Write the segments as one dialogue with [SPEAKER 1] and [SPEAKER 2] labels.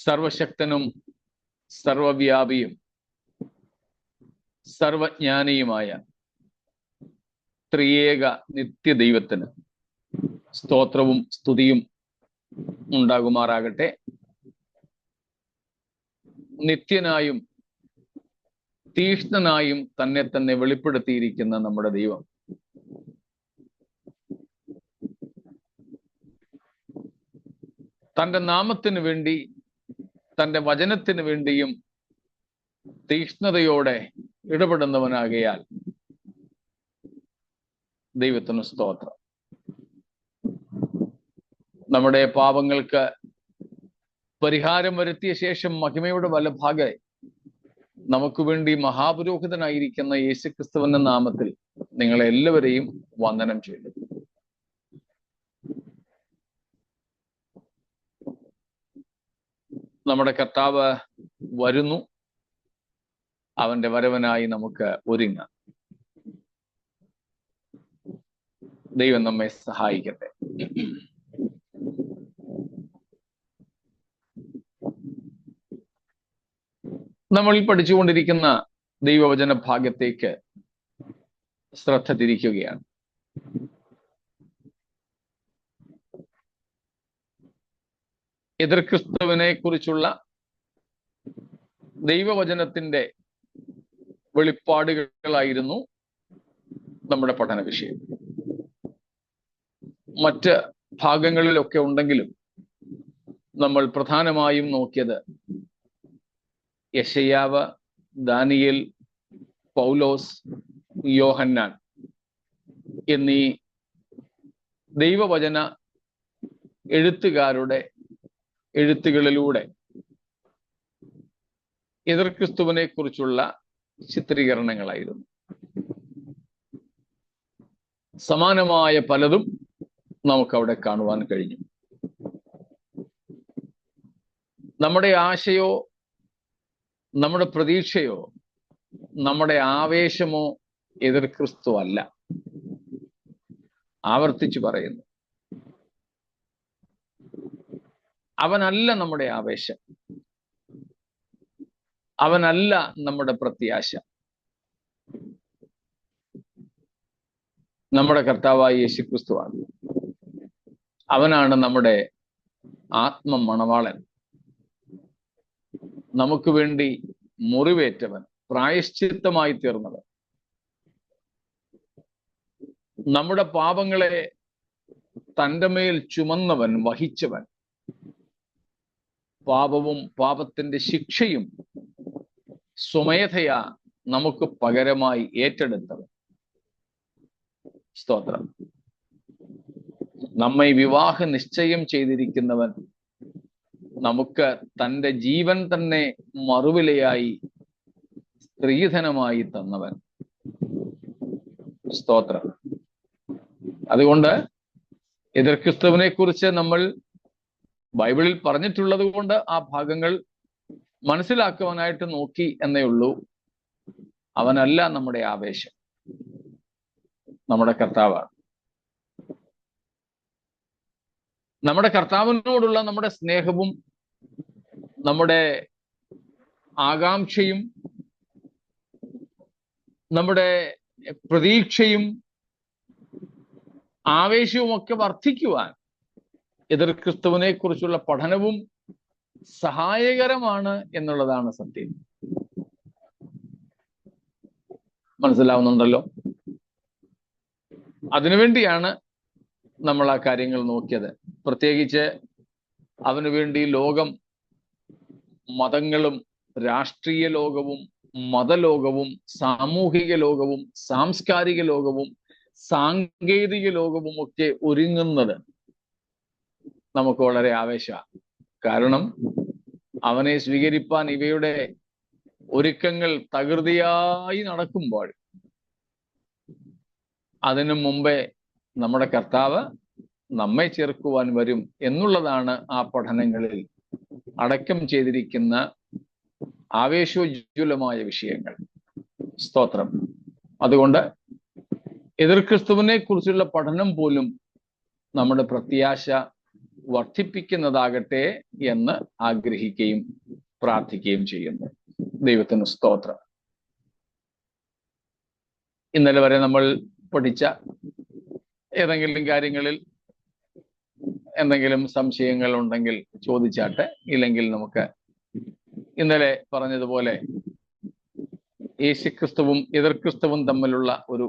[SPEAKER 1] സർവശക്തനും സർവവ്യാപിയും സർവജ്ഞാനിയുമായ ത്രിയേക നിത്യദൈവത്തിന് സ്തോത്രവും സ്തുതിയും ഉണ്ടാകുമാറാകട്ടെ. നിത്യനായും തീക്ഷ്ണനായും തന്നെ തന്നെ വെളിപ്പെടുത്തിയിരിക്കുന്ന നമ്മുടെ ദൈവം തൻ്റെ നാമത്തിന് വേണ്ടി, തൻ്റെ വചനത്തിന് വേണ്ടിയും തീക്ഷ്ണതയോടെ ഇടപെടുന്നവനാകയാൽ ദൈവത്തിന് സ്തോത്രം. നമ്മുടെ പാപങ്ങൾക്ക് പരിഹാരം വരുത്തിയ ശേഷം മഹിമയുടെ വലഭാഗെ നമുക്ക് വേണ്ടി മഹാപുരോഹിതനായിരിക്കുന്ന യേശുക്രിസ്തുവിന്റെ നാമത്തിൽ നിങ്ങളെ എല്ലാവരെയും വന്ദനം ചെയ്യുന്നു. നമ്മുടെ കർത്താവ് വരുന്നു. അവന്റെ വരവനായി നമുക്ക് ഒരുങ്ങാം. ദൈവം നമ്മെ സഹായിക്കട്ടെ. നമ്മൾ പഠിച്ചുകൊണ്ടിരിക്കുന്ന ദൈവവചന ഭാഗത്തേക്ക് ശ്രദ്ധ തിരിക്കുകയാണ്. എതിർക്രിസ്തുവിനെ കുറിച്ചുള്ള ദൈവവചനത്തിന്റെ വെളിപ്പാടുകളായിരുന്നു നമ്മുടെ പഠന വിഷയം. മറ്റ് ഭാഗങ്ങളിലൊക്കെ ഉണ്ടെങ്കിലും നമ്മൾ പ്രധാനമായും നോക്കിയത് യെശയ്യാവ്, ദാനിയേൽ, പൗലോസ്, യോഹന്നാൻ എന്നീ ദൈവവചന എഴുത്തുകാരുടെ എഴുത്തുകളിലൂടെ എതിർക്രിസ്തുവിനെ കുറിച്ചുള്ള ചിത്രീകരണങ്ങളായിരുന്നു. സമാനമായ പലതും നമുക്കവിടെ കാണുവാൻ കഴിഞ്ഞു. നമ്മുടെ ആശയോ നമ്മുടെ പ്രതീക്ഷയോ നമ്മുടെ ആവേശമോ എതിർക്രിസ്തു അല്ല. ആവർത്തിച്ചു പറയുന്നു, അവനല്ല നമ്മുടെ ആവേശം, അവനല്ല നമ്മുടെ പ്രത്യാശ. നമ്മുടെ കർത്താവായ യേശുക്രിസ്തുവാണ്. അവനാണ് നമ്മുടെ ആത്മ മണവാളൻ, നമുക്ക് വേണ്ടി മുറിവേറ്റവൻ, പ്രായശ്ചിത്തമായി തീർന്നവൻ, നമ്മുടെ പാപങ്ങളെ തൻ്റെ മേൽ ചുമന്നവൻ, വഹിച്ചവൻ, പാപവും പാപത്തിന്റെ ശിക്ഷയും സ്വമേധയാ നമുക്ക് പകരമായി ഏറ്റെടുത്തവൻ. സ്തോത്രം. നമ്മെ വിവാഹ നിശ്ചയം ചെയ്തിരിക്കുന്നവൻ, നമുക്ക് തൻ്റെ ജീവൻ തന്നെ മറുവിലയായി സ്ത്രീധനമായി തന്നവൻ. സ്തോത്രം. അതുകൊണ്ട് എതിർക്രിസ്തുവിനെ കുറിച്ച് നമ്മൾ ബൈബിളിൽ പറഞ്ഞിട്ടുള്ളത് കൊണ്ട് ആ ഭാഗങ്ങൾ മനസ്സിലാക്കുവാനായിട്ട് നോക്കി എന്നേ ഉള്ളൂ. അവനല്ല നമ്മുടെ ആവേശം, നമ്മുടെ കർത്താവാണ്. നമ്മുടെ കർത്താവിനോടുള്ള നമ്മുടെ സ്നേഹവും നമ്മുടെ ആകാംക്ഷയും നമ്മുടെ പ്രതീക്ഷയും ആവേശവും ഒക്കെ വർദ്ധിക്കുവാൻ എതിർക്രിസ്തുവിനെ കുറിച്ചുള്ള പഠനവും സഹായകരമാണ് എന്നുള്ളതാണ് സത്യം. മനസ്സിലാവുന്നുണ്ടല്ലോ? അതിനുവേണ്ടിയാണ് നമ്മൾ ആ കാര്യങ്ങൾ നോക്കിയത്. പ്രത്യേകിച്ച് അവന് വേണ്ടി ലോകം, മതങ്ങളും രാഷ്ട്രീയ ലോകവും മതലോകവും സാമൂഹിക ലോകവും സാംസ്കാരിക ലോകവും സാങ്കേതിക ലോകവും ഒക്കെ ഒരുങ്ങുന്നത് നമുക്ക് വളരെ ആവേശമാണ്. കാരണം അവനെ സ്വീകരിപ്പാൻ ഇവയുടെ ഒരുക്കങ്ങൾ തകൃതിയായി നടക്കുമ്പോൾ അതിനു മുമ്പേ നമ്മുടെ കർത്താവ് നമ്മെ ചേർക്കുവാൻ വരും എന്നുള്ളതാണ് ആ പഠനങ്ങളിൽ അടക്കം ചെയ്തിരിക്കുന്ന ആവേശോജ്വലമായ വിഷയങ്ങൾ. സ്തോത്രം. അതുകൊണ്ട് എതിർക്രിസ്തുവിനെ കുറിച്ചുള്ള പഠനം പോലും നമ്മുടെ പ്രത്യാശ വർദ്ധിപ്പിക്കുന്നതാകട്ടെ എന്ന് ആഗ്രഹിക്കുകയും പ്രാർത്ഥിക്കുകയും ചെയ്യുന്നു. ദൈവത്തിന് സ്തോത്രം. ഇന്നലെ വരെ നമ്മൾ പഠിച്ച ഏതെങ്കിലും കാര്യങ്ങളിൽ എന്തെങ്കിലും സംശയങ്ങൾ ഉണ്ടെങ്കിൽ ചോദിച്ചാട്ടെ. ഇല്ലെങ്കിൽ നമുക്ക് ഇന്നലെ പറഞ്ഞതുപോലെ യേശുക്രിസ്തുവും എതിർക്രിസ്തുവും തമ്മിലുള്ള ഒരു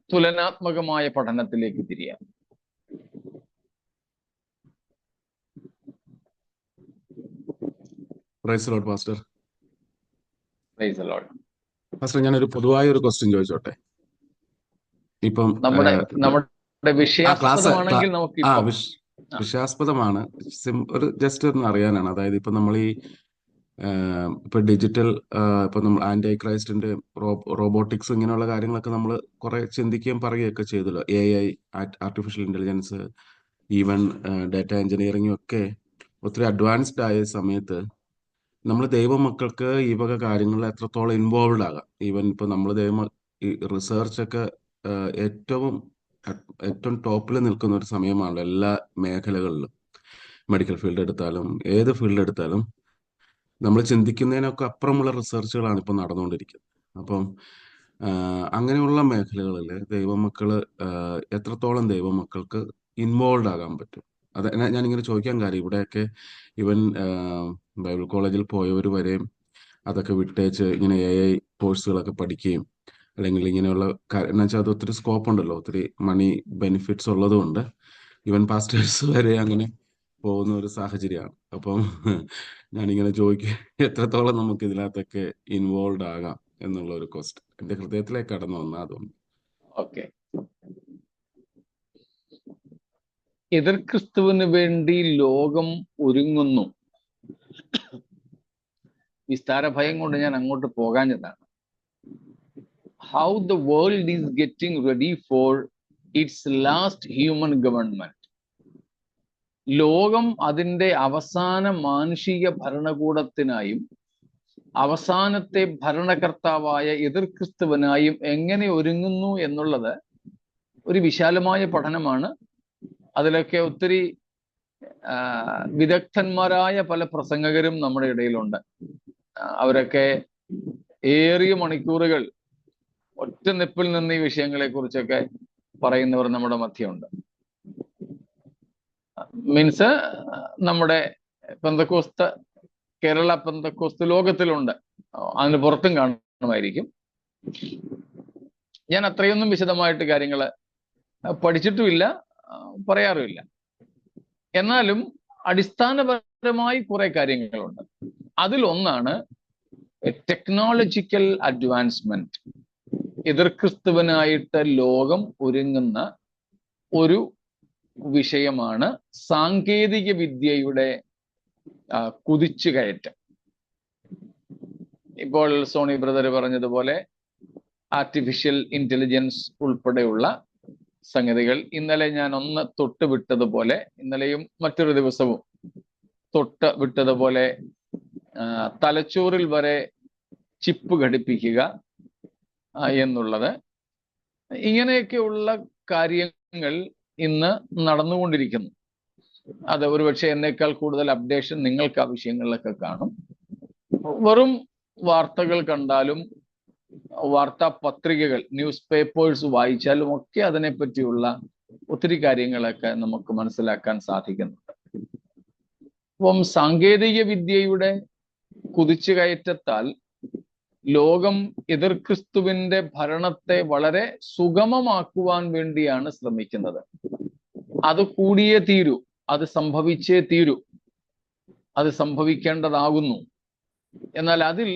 [SPEAKER 1] തുലനാത്മകമായ പഠനത്തിലേക്ക് തിരിയാം.
[SPEAKER 2] Praise the lord pastor.
[SPEAKER 1] Praise the lord.
[SPEAKER 2] Pastor, ഞാനൊരു പൊതുവായ ഒരു ക്വസ്റ്റ്യൻ ചോദിച്ചോട്ടെ? ഇപ്പം
[SPEAKER 1] നമ്മുടെ
[SPEAKER 2] ക്ലാസ്
[SPEAKER 1] വിഷയാസ്പദമാണെങ്കിൽ നമുക്ക്
[SPEAKER 2] വിഷയാസ്പദമാണ്. ഒരു ജസ്റ്റ് ഒന്ന് അറിയാനാണ്. അതായത് ഇപ്പൊ നമ്മൾ ഇപ്പൊ ഡിജിറ്റൽ ഇപ്പൊ നമ്മൾ ആന്റി ക്രൈസ്റ്റിന്റെ റോബോട്ടിക്സ് ഇങ്ങനെയുള്ള കാര്യങ്ങളൊക്കെ നമ്മൾ കുറെ ചിന്തിക്കുകയും പറയുകയൊക്കെ ചെയ്തല്ലോ. AI, artificial intelligence, even data എഞ്ചിനീയറിംഗും ഒക്കെ ഒത്തിരി അഡ്വാൻസ്ഡ് ആയ സമയത്ത് നമ്മൾ ദൈവമക്കൾക്ക് ഈ വക കാര്യങ്ങളിൽ എത്രത്തോളം ഇൻവോൾവ് ആകാം. ഈവൻ ഇപ്പൊ നമ്മൾ ഈ റിസർച്ചൊക്കെ ഏറ്റവും ടോപ്പിൽ നിൽക്കുന്ന ഒരു സമയമാണല്ലോ എല്ലാ മേഖലകളിലും. മെഡിക്കൽ ഫീൽഡ് എടുത്താലും ഏത് ഫീൽഡ് എടുത്താലും നമ്മൾ ചിന്തിക്കുന്നതിനൊക്കെ അപ്പുറമുള്ള റിസർച്ചുകളാണ് ഇപ്പൊ നടന്നുകൊണ്ടിരിക്കുന്നത്. അപ്പം അങ്ങനെയുള്ള മേഖലകളിൽ ദൈവമക്കള് എത്രത്തോളം ദൈവമക്കൾക്ക് ഇൻവോൾവ് ആകാൻ പറ്റും? അത് ഞാനിങ്ങനെ ചോദിക്കാൻ കാര്യം, ഇവിടെയൊക്കെ ഇവൻ ബൈബിൾ കോളേജിൽ പോയവർ വരെയും അതൊക്കെ വിട്ടേച്ച് ഇങ്ങനെ AI കോഴ്സുകളൊക്കെ പഠിക്കുകയും അല്ലെങ്കിൽ ഇങ്ങനെയുള്ള എന്ന് വെച്ചാൽ അത് ഒത്തിരി സ്കോപ്പ് ഉണ്ടല്ലോ, ഒത്തിരി മണി ബെനിഫിറ്റ്സ് ഉള്ളതുകൊണ്ട് ഈവൻ പാസ്റ്റേഴ്സ് വരെ അങ്ങനെ പോകുന്ന ഒരു സാഹചര്യമാണ്. അപ്പം ഞാനിങ്ങനെ ചോദിക്കുക, എത്രത്തോളം നമുക്ക് ഇതിനകത്തൊക്കെ ഇൻവോൾവ് ആകാം എന്നുള്ള ഒരു ക്വസ്റ്റ്യൻ എന്റെ ഹൃദയത്തിലേക്ക് കടന്നു വന്നാൽ അതൊന്നും.
[SPEAKER 1] ഓക്കെ. എതിർക്രിസ്തുവിന് വേണ്ടി ലോകം ഒരുങ്ങുന്നു. വിസ്താര ഭയം കൊണ്ട് ഞാൻ അങ്ങോട്ട് പോകാഞ്ഞതാണ്. How the world is getting ready for its last human government. ലോകം അതിൻ്റെ അവസാന മാനുഷിക ഭരണകൂടത്തിനായും അവസാനത്തെ ഭരണകർത്താവായ എതിർക്രിസ്തുവിനായും എങ്ങനെ ഒരുങ്ങുന്നു എന്നുള്ളത് ഒരു വിശാലമായ പഠനമാണ്. അതിലൊക്കെ ഒത്തിരി വിദഗ്ധന്മാരായ പല പ്രസംഗകരും നമ്മുടെ ഇടയിലുണ്ട്. അവരൊക്കെ ഏറിയ മണിക്കൂറുകൾ ഒറ്റ നിപ്പിൽ നിന്ന് ഈ വിഷയങ്ങളെ കുറിച്ചൊക്കെ പറയുന്നവർ നമ്മുടെ മധ്യമുണ്ട്. മീൻസ് നമ്മുടെ പെന്തക്കോസ്ത്, കേരള പെന്തക്കോസ്ത് ലോകത്തിലുണ്ട്, അതിന് പുറത്തും കാണുമായിരിക്കും. ഞാൻ അത്രയൊന്നും വിശദമായിട്ട് കാര്യങ്ങൾ പഠിച്ചിട്ടുമില്ല, പറയാറുമില്ല. എന്നാലും അടിസ്ഥാനപരമായി കുറെ കാര്യങ്ങളുണ്ട്. അതിലൊന്നാണ് ടെക്നോളജിക്കൽ അഡ്വാൻസ്മെന്റ്. എതിർക്രിസ്തുവിനായിട്ട് ലോകം ഒരുങ്ങുന്ന ഒരു വിഷയമാണ് സാങ്കേതിക വിദ്യയുടെ കുതിച്ചുകയറ്റം. ഇപ്പോൾ സോണി ബ്രദർ പറഞ്ഞതുപോലെ ആർട്ടിഫിഷ്യൽ ഇന്റലിജൻസ് ഉൾപ്പെടെയുള്ള സംഗതികൾ ഇന്നലെ ഞാൻ ഒന്ന് തൊട്ട് വിട്ടതുപോലെ, ഇന്നലെയും മറ്റൊരു ദിവസവും തൊട്ട് വിട്ടതുപോലെ തലച്ചോറിൽ വരെ ചിപ്പ് ഘടിപ്പിക്കുക എന്നുള്ളത്, ഇങ്ങനെയൊക്കെയുള്ള കാര്യങ്ങൾ ഇന്ന് നടന്നുകൊണ്ടിരിക്കുന്നു. അത് ഒരുപക്ഷെ എന്നേക്കാൾ കൂടുതൽ അപ്ഡേഷൻ നിങ്ങൾക്ക് ആ വിഷയങ്ങളിലൊക്കെ കാണും. വെറും വാർത്തകൾ കണ്ടാലും വാർത്താ പത്രികകൾ, ന്യൂസ് പേപ്പേഴ്സ് വായിച്ചാലും ഒക്കെ അതിനെപ്പറ്റിയുള്ള ഒത്തിരി കാര്യങ്ങളൊക്കെ നമുക്ക് മനസ്സിലാക്കാൻ സാധിക്കുന്നുണ്ട്. അപ്പം സാങ്കേതിക വിദ്യയുടെ കുതിച്ചുകയറ്റത്താൽ ലോകം എതിർക്രിസ്തുവിന്റെ ഭരണത്തെ വളരെ സുഗമമാക്കുവാൻ വേണ്ടിയാണ് ശ്രമിക്കുന്നത്. അത് കൂടിയേ തീരൂ, അത് സംഭവിച്ചേ തീരൂ, അത് സംഭവിക്കേണ്ടതാകുന്നു. എന്നാൽ അതിൽ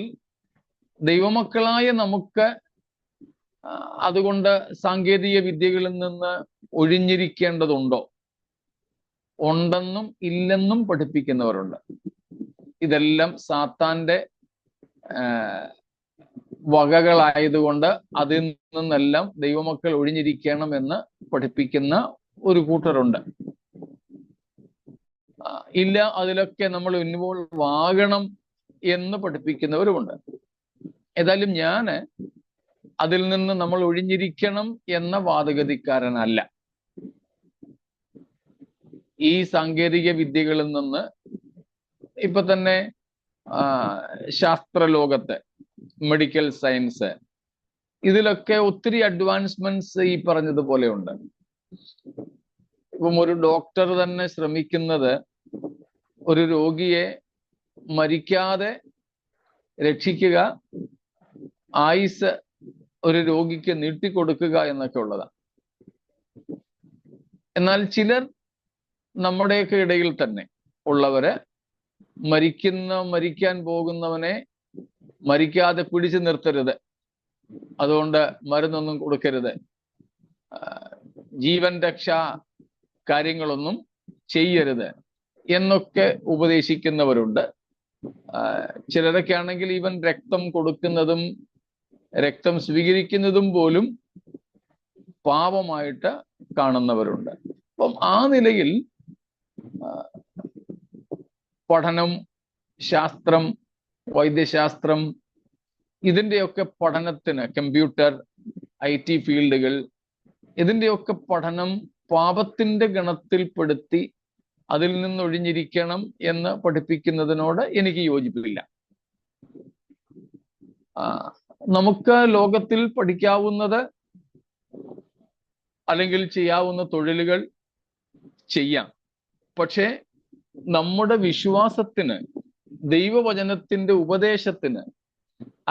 [SPEAKER 1] ദൈവമക്കളായ നമുക്ക് അതുകൊണ്ട് സാങ്കേതിക വിദ്യകളിൽ നിന്ന് ഒഴിഞ്ഞിരിക്കേണ്ടതുണ്ടോ? ഉണ്ടെന്നും ഇല്ലെന്നും പഠിപ്പിക്കുന്നവരുണ്ട്. ഇതെല്ലാം സാത്താന്റെ വകകളായതുകൊണ്ട് അതിൽ നിന്നെല്ലാം ദൈവമക്കൾ ഒഴിഞ്ഞിരിക്കണം എന്ന് പഠിപ്പിക്കുന്ന ഒരു കൂട്ടരുണ്ട്. ഇല്ല, അതിലൊക്കെ നമ്മൾ ഇൻവോൾവ് ആകണം എന്ന് പഠിപ്പിക്കുന്നവരുമുണ്ട്. ഏതായാലും ഞാൻ അതിൽ നിന്ന് നമ്മൾ ഒഴിഞ്ഞിരിക്കണം എന്ന വാദഗതിക്കാരനല്ല. ഈ സാങ്കേതിക വിദ്യകളിൽ നിന്ന് ഇപ്പൊ തന്നെ ശാസ്ത്രലോകത്ത്, മെഡിക്കൽ സയൻസ്, ഇതിലൊക്കെ ഒത്തിരി അഡ്വാൻസ്മെന്റ്സ് ഈ പറഞ്ഞതുപോലെ ഉണ്ട്. ഇപ്പം ഒരു ഡോക്ടർ തന്നെ ശ്രമിക്കുന്നത് ഒരു രോഗിയെ മരിക്കാതെ രക്ഷിക്കുക, ആയുസ് ഒരു രോഗിക്ക് നീട്ടിക്കൊടുക്കുക എന്നൊക്കെ ഉള്ളതാണ്. എന്നാൽ ചിലർ നമ്മുടെയൊക്കെ ഇടയിൽ തന്നെ ഉള്ളവര് മരിക്കാൻ പോകുന്നവനെ മരിക്കാതെ പിടിച്ചു നിർത്തരുത്, അതുകൊണ്ട് മരുന്നൊന്നും കൊടുക്കരുത്, ജീവൻ രക്ഷാ കാര്യങ്ങളൊന്നും ചെയ്യരുത് എന്നൊക്കെ ഉപദേശിക്കുന്നവരുണ്ട്. ചിലരൊക്കെ ആണെങ്കിൽ ഈവൻ രക്തം കൊടുക്കുന്നതും രക്തം സ്വീകരിക്കുന്നതും പോലും പാപമായിട്ട് കാണുന്നവരുണ്ട്. അപ്പം ആ നിലയിൽ പഠനം, ശാസ്ത്രം, വൈദ്യശാസ്ത്രം, ഇതിൻ്റെയൊക്കെ പഠനത്തിന്, കമ്പ്യൂട്ടർ, IT ഫീൽഡുകൾ, ഇതിൻ്റെയൊക്കെ പഠനം പാപത്തിന്റെ ഗണത്തിൽപ്പെടുത്തി അതിൽ നിന്നൊഴിഞ്ഞിരിക്കണം എന്ന് പഠിപ്പിക്കുന്നതിനോട് എനിക്ക് യോജിപ്പില്ല. നമുക്ക് ലോകത്തിൽ പഠിക്കാവുന്നത് അല്ലെങ്കിൽ ചെയ്യാവുന്ന തൊഴിലുകൾ ചെയ്യാം. പക്ഷേ നമ്മുടെ വിശ്വാസത്തിന്, ദൈവവചനത്തിന്റെ ഉപദേശത്തിന്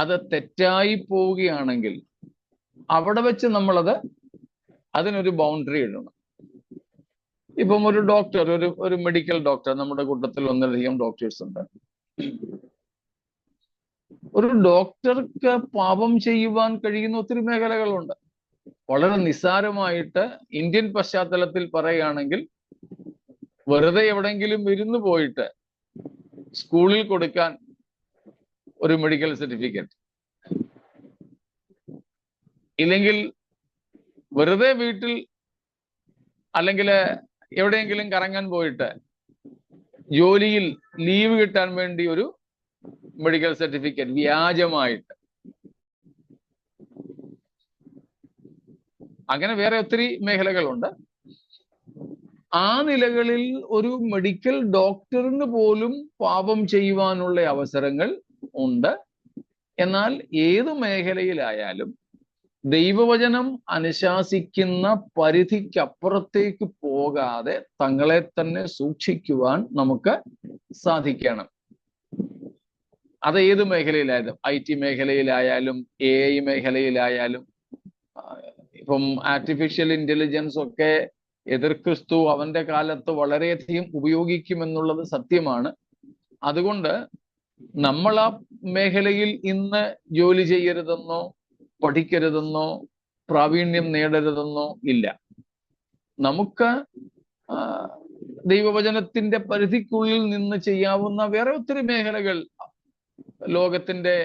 [SPEAKER 1] അത് തെറ്റായി പോവുകയാണെങ്കിൽ അവിടെ വെച്ച് നമ്മളത് അതിനൊരു ബൗണ്ടറി ഇടണം. ഇപ്പം ഒരു ഡോക്ടർ, ഒരു മെഡിക്കൽ ഡോക്ടർ, നമ്മുടെ കൂട്ടത്തിൽ ഒന്നിലധികം ഡോക്ടേഴ്സ് ഉണ്ട്. ഒരു ഡോക്ടർക്ക് പാപം ചെയ്യുവാൻ കഴിയുന്ന ഒത്തിരി മേഖലകളുണ്ട്. വളരെ നിസ്സാരമായിട്ട് ഇന്ത്യൻ പശ്ചാത്തലത്തിൽ പറയുകയാണെങ്കിൽ വെറുതെ എവിടെയെങ്കിലും ഇരുന്ന് പോയിട്ട് സ്കൂളിൽ കൊടുക്കാൻ ഒരു മെഡിക്കൽ സർട്ടിഫിക്കറ്റ്, ഇല്ലെങ്കിൽ വെറുതെ വീട്ടിൽ അല്ലെങ്കിൽ എവിടെയെങ്കിലും കറങ്ങാൻ പോയിട്ട് ജോലിയിൽ ലീവ് കിട്ടാൻ വേണ്ടി ഒരു മെഡിക്കൽ സർട്ടിഫിക്കറ്റ് വ്യാജമായിട്ട്, അങ്ങനെ വേറെ ഒത്തിരി മേഖലകളുണ്ട്. ആ നിലകളിൽ ഒരു മെഡിക്കൽ ഡോക്ടറിന് പോലും പാപം ചെയ്യുവാനുള്ള അവസരങ്ങൾ ഉണ്ട്. എന്നാൽ ഏത് മേഖലയിലായാലും ദൈവവചനം അനുശാസിക്കുന്ന പരിധിക്കപ്പുറത്തേക്ക് പോകാതെ തങ്ങളെ തന്നെ സൂക്ഷിക്കുവാൻ നമുക്ക് സാധിക്കണം. അത് ഏത് മേഖലയിലായാലും, IT മേഖലയിലായാലും, AI മേഖലയിലായാലും. ഇപ്പം ആർട്ടിഫിഷ്യൽ ഇന്റലിജൻസ് ഒക്കെ എതിർ ക്രിസ്തു അവന്റെ കാലത്ത് വളരെയധികം ഉപയോഗിക്കുമെന്നുള്ളത് സത്യമാണ്. അതുകൊണ്ട് നമ്മൾ ആ മേഖലയിൽ ഇന്ന് ജോലി ചെയ്യരുതെന്നോ പഠിക്കരുതെന്നോ പ്രാവീണ്യം നേടരുതെന്നോ ഇല്ല. നമുക്ക് ദൈവവചനത്തിന്റെ പരിധിക്കുള്ളിൽ നിന്ന് ചെയ്യാവുന്ന വേറെ ഒത്തിരി മേഖലകൾ ലോകത്തിന്റെ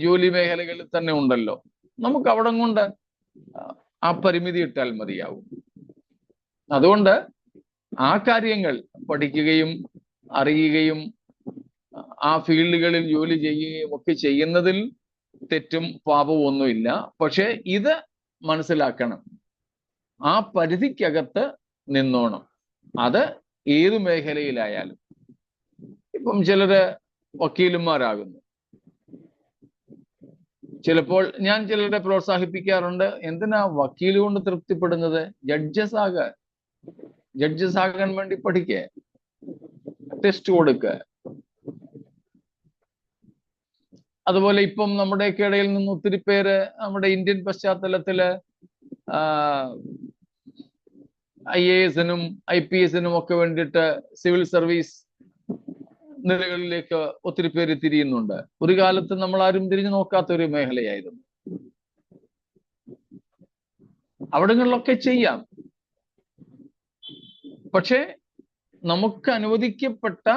[SPEAKER 1] ജോലി മേഖലകളിൽ തന്നെ ഉണ്ടല്ലോ. നമുക്ക് അവിടം കൊണ്ട് ആ പരിമിതി ഇട്ടാൽ മതിയാവും. അതുകൊണ്ട് ആ കാര്യങ്ങൾ പഠിക്കുകയും അറിയുകയും ആ ഫീൽഡുകളിൽ ജോലി ചെയ്യുകയും ഒക്കെ ചെയ്യുന്നതിൽ തെറ്റും പാപവും ഒന്നുമില്ല. പക്ഷെ ഇത് മനസ്സിലാക്കണം, ആ പരിധിക്കകത്ത് നിന്നോണം. അത് ഏത് മേഖലയിലായാലും. ഇപ്പം ചിലര് വക്കീലന്മാരാകുന്നു. ചിലപ്പോൾ ഞാൻ ചിലരെ പ്രോത്സാഹിപ്പിക്കാറുണ്ട്, എന്തിനാ വക്കീൽ കൊണ്ട് തൃപ്തിപ്പെടുന്നത്, ജഡ്ജസ് ആകാൻ വേണ്ടി പഠിക്കുക, ടെസ്റ്റ് കൊടുക്കുക. അതുപോലെ ഇപ്പം നമ്മുടെയൊക്കെ ഇടയിൽ നിന്ന് ഒത്തിരി പേര് നമ്മുടെ ഇന്ത്യൻ പശ്ചാത്തലത്തില് IAS-നും IPS-നും ഒക്കെ വേണ്ടിയിട്ട് സിവിൽ സർവീസ് നിലകളിലേക്ക് ഒത്തിരി പേര് തിരിയുന്നുണ്ട്. ഒരു കാലത്ത് നമ്മൾ ആരും തിരിഞ്ഞു നോക്കാത്ത ഒരു മേഖലയായിരുന്നു. അവിടങ്ങളിലൊക്കെ ചെയ്യാം. പക്ഷെ നമുക്ക് അനുവദിക്കപ്പെട്ട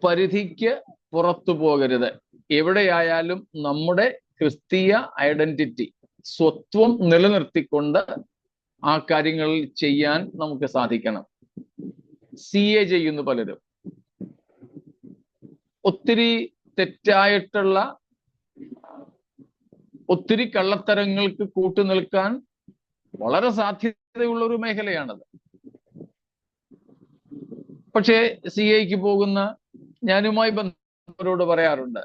[SPEAKER 1] പരിധിക്ക് പുറത്തു പോകരുത്. എവിടെയായാലും നമ്മുടെ ക്രിസ്തീയ ഐഡന്റിറ്റി, സ്വത്വം നിലനിർത്തിക്കൊണ്ട് ആ കാര്യങ്ങൾ ചെയ്യാൻ നമുക്ക് സാധിക്കണം. CA ചെയ്യുന്നു പലരും. ഒത്തിരി തെറ്റായിട്ടുള്ള ഒത്തിരി കള്ളത്തരങ്ങൾക്ക് കൂട്ടുനിൽക്കാൻ വളരെ സാധ്യതയുള്ള ഒരു മേഖലയാണത്. പക്ഷേ CA പോകുന്ന ഞാനുമായി ബന്ധപ്പെട്ടവരോട് പറയാറുണ്ട്,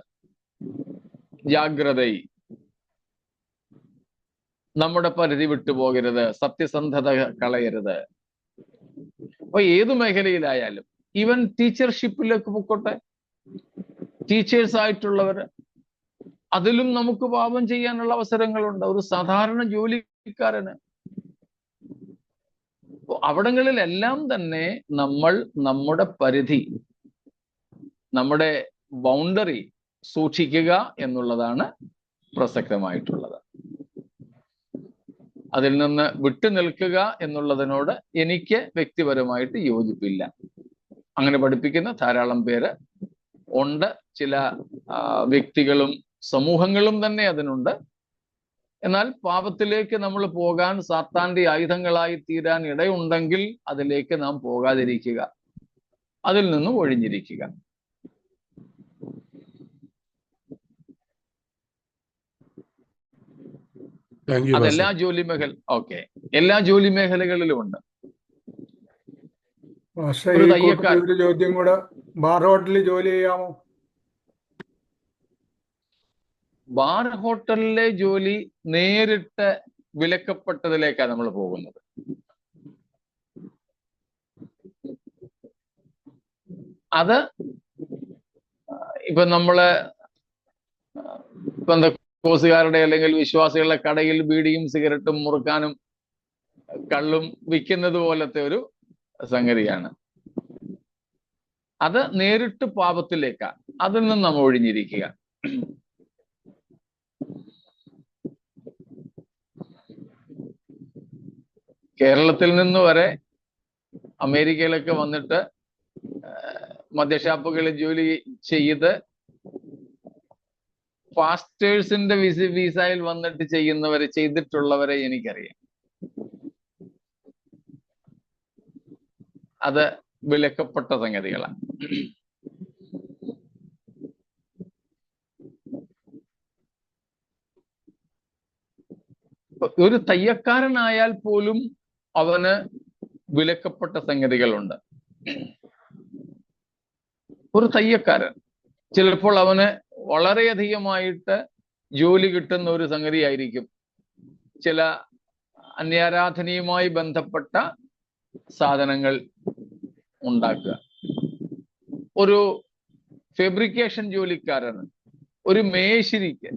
[SPEAKER 1] ജാഗ്രത, നമ്മുടെ പരിധി വിട്ടുപോകരുത്, സത്യസന്ധത കളയരുത്. അപ്പൊ ഏതു മേഖലയിലായാലും, ഈവൻ ടീച്ചർഷിപ്പിലേക്ക് പൊക്കോട്ടെ, ടീച്ചേഴ്സ് ആയിട്ടുള്ളവര്, അതിലും നമുക്ക് പാപം ചെയ്യാനുള്ള അവസരങ്ങളുണ്ട്. ഒരു സാധാരണ ജോലിക്കാരന് അവിടങ്ങളിലെല്ലാം തന്നെ നമ്മൾ നമ്മുടെ പരിധി, നമ്മുടെ ബൗണ്ടറി സൂക്ഷിക്കുക എന്നുള്ളതാണ് പ്രസക്തമായിട്ടുള്ളത്. അതിൽ നിന്ന് വിട്ടു നിൽക്കുക എന്നുള്ളതിനോട് എനിക്ക് വ്യക്തിപരമായിട്ട് യോജിപ്പില്ല. അങ്ങനെ പഠിപ്പിക്കുന്ന ധാരാളം പേര് ഉണ്ട്. ചില വ്യക്തികളും സമൂഹങ്ങളും തന്നെ അതിനുണ്ട്. എന്നാൽ പാപത്തിലേക്ക് നമ്മൾ പോകാൻ, സാത്താന്റെ ആയുധങ്ങളായി തീരാൻ ഇടയുണ്ടെങ്കിൽ അതിലേക്ക് നാം പോകാതിരിക്കുക, അതിൽ നിന്നും ഒഴിഞ്ഞിരിക്കുക. അതെല്ലാ ജോലി എല്ലാ ജോലി മേഖലകളിലും ഉണ്ട്. ഒരു തയ്യക്കാരൻ
[SPEAKER 3] ഒരു ചോദ്യം കൂടെ, ബാർ ഹോട്ടലിൽ ജോലി ചെയ്യാമോ?
[SPEAKER 1] ബാർ ഹോട്ടലിലെ ജോലി നേരിട്ട് വിലക്കപ്പെട്ടതിലേക്കാണ് നമ്മൾ പോകുന്നത്. അത് ഇപ്പൊ നമ്മള് കോസുകാരുടെ അല്ലെങ്കിൽ വിശ്വാസികളുടെ കടയിൽ ബീഡിയും സിഗരറ്റും മുറുക്കാനും കള്ളും വിൽക്കുന്നത് പോലത്തെ ഒരു സംഗതിയാണ്. അത് നേരിട്ട് പാപത്തിലേക്കാണ്. അതിൽ നിന്ന് നമ്മൾ ഒഴിഞ്ഞിരിക്കുക. കേരളത്തിൽ നിന്ന് വരെ അമേരിക്കയിലൊക്കെ വന്നിട്ട് മദ്യഷാപ്പുകളിൽ ജോലി ചെയ്ത് പാസ്റ്റേഴ്സിന്റെ വിസയിൽ വന്നിട്ട് ചെയ്തിട്ടുള്ളവരെ എനിക്കറിയാം. അത് വിലക്കപ്പെട്ട സംഗതികളാണ്. ഒരു തയ്യക്കാരനായാൽ പോലും അവന് വിലക്കപ്പെട്ട സംഗതികളുണ്ട്. ഒരു തയ്യക്കാരൻ ചിലപ്പോൾ അവന് വളരെയധികമായിട്ട് ജോലി കിട്ടുന്ന ഒരു സംഗതിയായിരിക്കും ചില അന്യാരാധനയുമായി ബന്ധപ്പെട്ട സാധനങ്ങൾ ഉണ്ടാക്കുക. ഒരു ഫാബ്രിക്കേഷൻ ജോലിക്കാരന്, ഒരു മേശിരിക്ക്,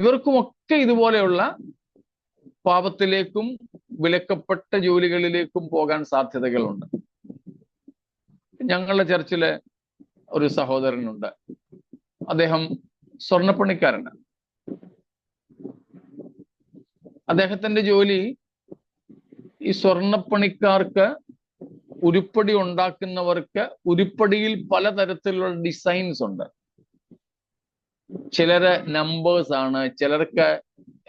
[SPEAKER 1] ഇവർക്കുമൊക്കെ ഇതുപോലെയുള്ള പാപത്തിലേക്കും വിലക്കപ്പെട്ട ജോലികളിലേക്കും പോകാൻ സാധ്യതകളുണ്ട്. ഞങ്ങളുടെ ചർച്ചിലെ ഒരു സഹോദരനുണ്ട്. അദ്ദേഹം സ്വർണ്ണപ്പണിക്കാരനാണ്. അദ്ദേഹത്തിന്റെ ജോലി ഈ സ്വർണ്ണപ്പണിക്കാർക്ക്, ഉരുപ്പടി ഉണ്ടാക്കുന്നവർക്ക് ഉരുപ്പടിയിൽ പലതരത്തിലുള്ള ഡിസൈൻസ് ഉണ്ട്. ചിലര് നമ്പേഴ്സ് ആണ്, ചിലർക്ക്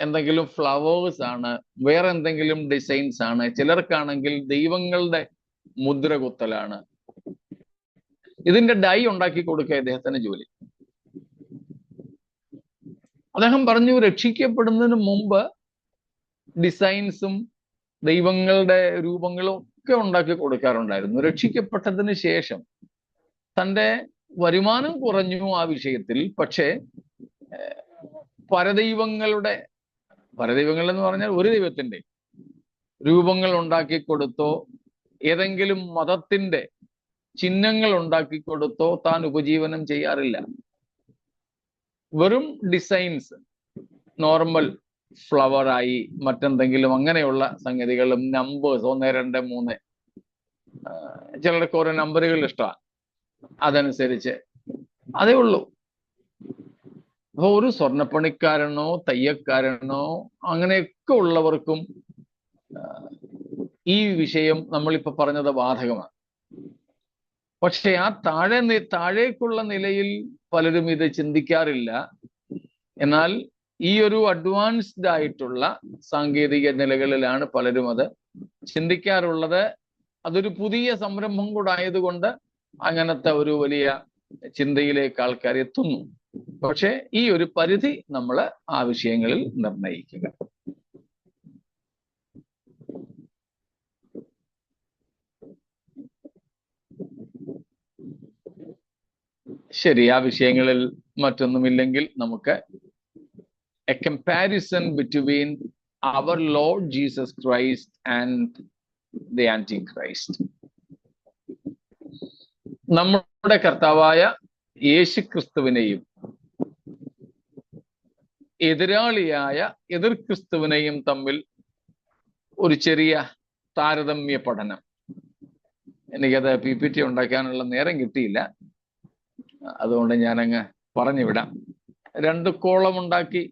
[SPEAKER 1] എന്തെങ്കിലും ഫ്ലവേഴ്സ് ആണ്, വേറെ എന്തെങ്കിലും ഡിസൈൻസ് ആണ്, ചിലർക്കാണെങ്കിൽ ദൈവങ്ങളുടെ മുദ്ര കുത്തലാണ്. ഇതിന്റെ ഡൈ ഉണ്ടാക്കി കൊടുക്കുക അദ്ദേഹത്തിന്റെ ജോലി. അദ്ദേഹം പറഞ്ഞു, രക്ഷിക്കപ്പെടുന്നതിന് മുമ്പ് ഡിസൈൻസും ദൈവങ്ങളുടെ രൂപങ്ങളും ഒക്കെ ഉണ്ടാക്കി കൊടുക്കാറുണ്ടായിരുന്നു. രക്ഷിക്കപ്പെട്ടതിന് ശേഷം തൻ്റെ വരുമാനം കുറഞ്ഞു ആ വിഷയത്തിൽ. പക്ഷേ പരദൈവങ്ങൾ എന്ന് പറഞ്ഞാൽ ഒരു ദൈവത്തിന്റെ രൂപങ്ങൾ ഉണ്ടാക്കി കൊടുത്തോ, ഏതെങ്കിലും മതത്തിന്റെ ചിഹ്നങ്ങൾ ഉണ്ടാക്കി കൊടുത്തോ താൻ ഉപജീവനം ചെയ്യാറില്ല. വെറും ഡിസൈൻസ്, നോർമൽ ഫ്ലവറായി മറ്റെന്തെങ്കിലും അങ്ങനെയുള്ള സംഗതികളും, നമ്പേഴ്സ് 1, 2, 3, ചിലർക്ക് ഓരോ നമ്പറുകൾ ഇഷ്ടമാണ്, അതനുസരിച്ച് അതേ ഉള്ളൂ. അപ്പൊ ഒരു സ്വർണ്ണപ്പണിക്കാരനോ തയ്യക്കാരനോ അങ്ങനെയൊക്കെ ഉള്ളവർക്കും ഈ വിഷയം നമ്മളിപ്പോ പറഞ്ഞത് ബാധകമാണ്. പക്ഷെ ആ താഴേക്കുള്ള നിലയിൽ പലരും ഇത് ചിന്തിക്കാറില്ല. എന്നാൽ ഈ ഒരു അഡ്വാൻസ്ഡ് ആയിട്ടുള്ള സാങ്കേതിക നിലകളിലാണ് പലരും അത് ചിന്തിക്കാറുള്ളത്. അതൊരു പുതിയ സംരംഭം കൂടെ ആയതുകൊണ്ട് അങ്ങനത്തെ ഒരു വലിയ ചിന്തയിലേക്ക് ആൾക്കാർ എത്തുന്നു. പക്ഷെ ഈ ഒരു പരിധി നമ്മൾ ആ വിഷയങ്ങളിൽ നിർണയിക്കുക. ശരി, ആ വിഷയങ്ങളിൽ മറ്റൊന്നുമില്ലെങ്കിൽ നമുക്ക് a comparison between our Lord Jesus Christ and the Antichrist. നമ്മുടെ കർത്താവായ യേശു ക്രിസ്തുവിനെയും എതിരാളിയായ എതിർ ക്രിസ്തുവിനെയും തമ്മിൽ ഒരു ചെറിയ താരതമ്യ പഠനം. എനിക്കത് PPT ഉണ്ടാക്കാനുള്ള നേരം കിട്ടിയില്ല, അതുകൊണ്ട് ഞാനങ്ങ് പറഞ്ഞു വിടാം. 2 കോളം ഉണ്ടാക്കി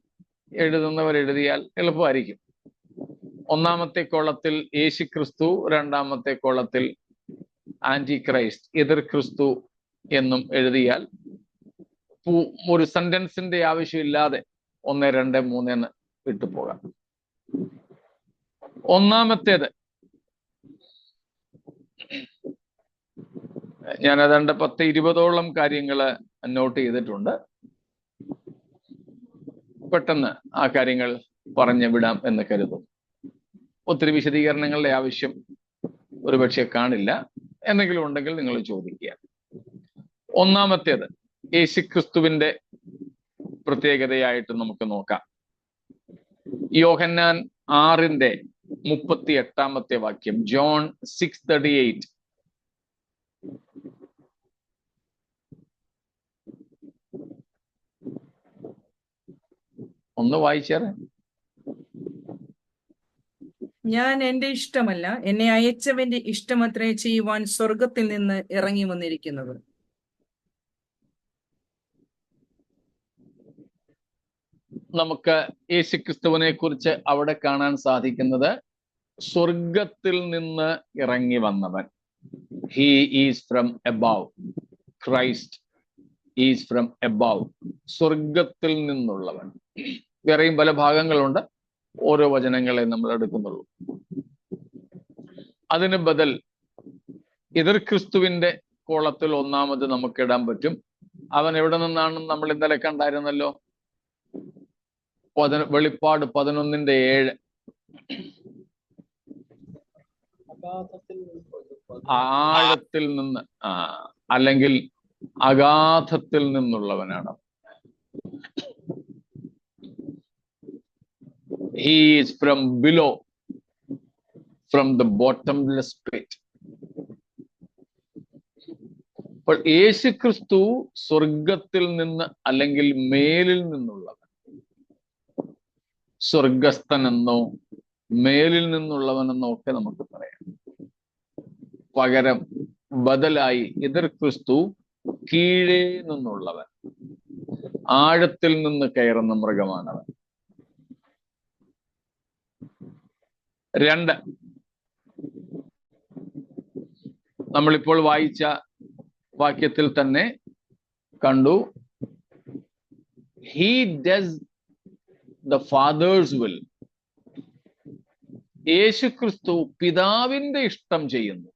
[SPEAKER 1] എഴുതുന്നവർ എഴുതിയാൽ എളുപ്പമായിരിക്കും. ഒന്നാമത്തെ കോളത്തിൽ യേശു ക്രിസ്തു, രണ്ടാമത്തെ കോളത്തിൽ ആന്റി ക്രൈസ്റ്റ്, എതിർ ക്രിസ്തു എന്നും എഴുതിയാൽ ഒരു സെന്റൻസിന്റെ ആവശ്യമില്ലാതെ 1, 2, 3 എന്ന് വിട്ടുപോകാം. ഒന്നാമത്തേത് ഞാൻ ഏതാണ്ട് 10-20ഓളം കാര്യങ്ങൾ നോട്ട് ചെയ്തിട്ടുണ്ട്. പെട്ടെന്ന് ആ കാര്യങ്ങൾ പറഞ്ഞു വിടാം എന്ന് കരുതും. ഒത്തിരി വിശദീകരണങ്ങളുടെ ആവശ്യം ഒരുപക്ഷെ കാണില്ല. എന്തെങ്കിലും ഉണ്ടെങ്കിൽ നിങ്ങൾ ചോദിക്കുക. ഒന്നാമത്തേത് യേശുക്രിസ്തുവിന്റെ പ്രത്യേകതയായിട്ട് നമുക്ക് നോക്കാം. യോഹന്നാൻ 6:38 വാക്യം, ജോൺ 6:38. ഒന്ന് വായിച്ചേറെ.
[SPEAKER 4] ഞാൻ എന്റെ ഇഷ്ടമല്ല, എന്നെ അയച്ചവന്റെ ഇഷ്ടമത്രേ ചെയ്യുവാൻ സ്വർഗത്തിൽ നിന്ന് ഇറങ്ങി വന്നിരിക്കുന്നത്.
[SPEAKER 1] നമുക്ക് യേശുക്രിസ്തുവിനെ കുറിച്ച് അവിടെ കാണാൻ സാധിക്കുന്നത് സ്വർഗത്തിൽ നിന്ന് ഇറങ്ങി വന്നവൻ. He is from above. Christ is from above. സ്വർഗത്തിൽ നിന്നുള്ളവൻ. വേറെയും പല ഭാഗങ്ങളുണ്ട്, ഓരോ വചനങ്ങളെ നമ്മൾ എടുക്കുന്നുള്ളൂ. അതിന് ബദൽ എതിർ ക്രിസ്തുവിന്റെ കോളത്തിൽ ഒന്നാമത് നമുക്ക് ഇടാൻ പറ്റും. അവൻ എവിടെ നിന്നാണെന്ന് നമ്മൾ ഇന്നലെ കണ്ടായിരുന്നല്ലോ. വെളിപ്പാട് 11:7. ആഴത്തിൽ നിന്ന്, അല്ലെങ്കിൽ അഗാധത്തിൽ നിന്നുള്ളവനാണ്. He is from below, from the bottomless pit. അപ്പോൾ യേശുക്രിസ്തു സ്വർഗത്തിൽ നിന്ന് അല്ലെങ്കിൽ മേലിൽ നിന്നുള്ളവൻ. സ്വർഗസ്ഥനെന്നോ മേലിൽ നിന്നുള്ളവനെന്നോ ഒക്കെ നമുക്ക് പറയാം. പകരം ബദലായി എതിർ ക്രിസ്തു കീഴേ നിന്നുള്ളവൻ, ആഴത്തിൽ നിന്ന് കയറുന്ന മൃഗമാണവൻ. 2, നമ്മളിപ്പോൾ വായിച്ച വാക്യത്തിൽ തന്നെ കണ്ടു, he does the father's will. യേശുക്രിസ്തു പിതാവിന്റെ ഇഷ്ടം ചെയ്യുന്നു.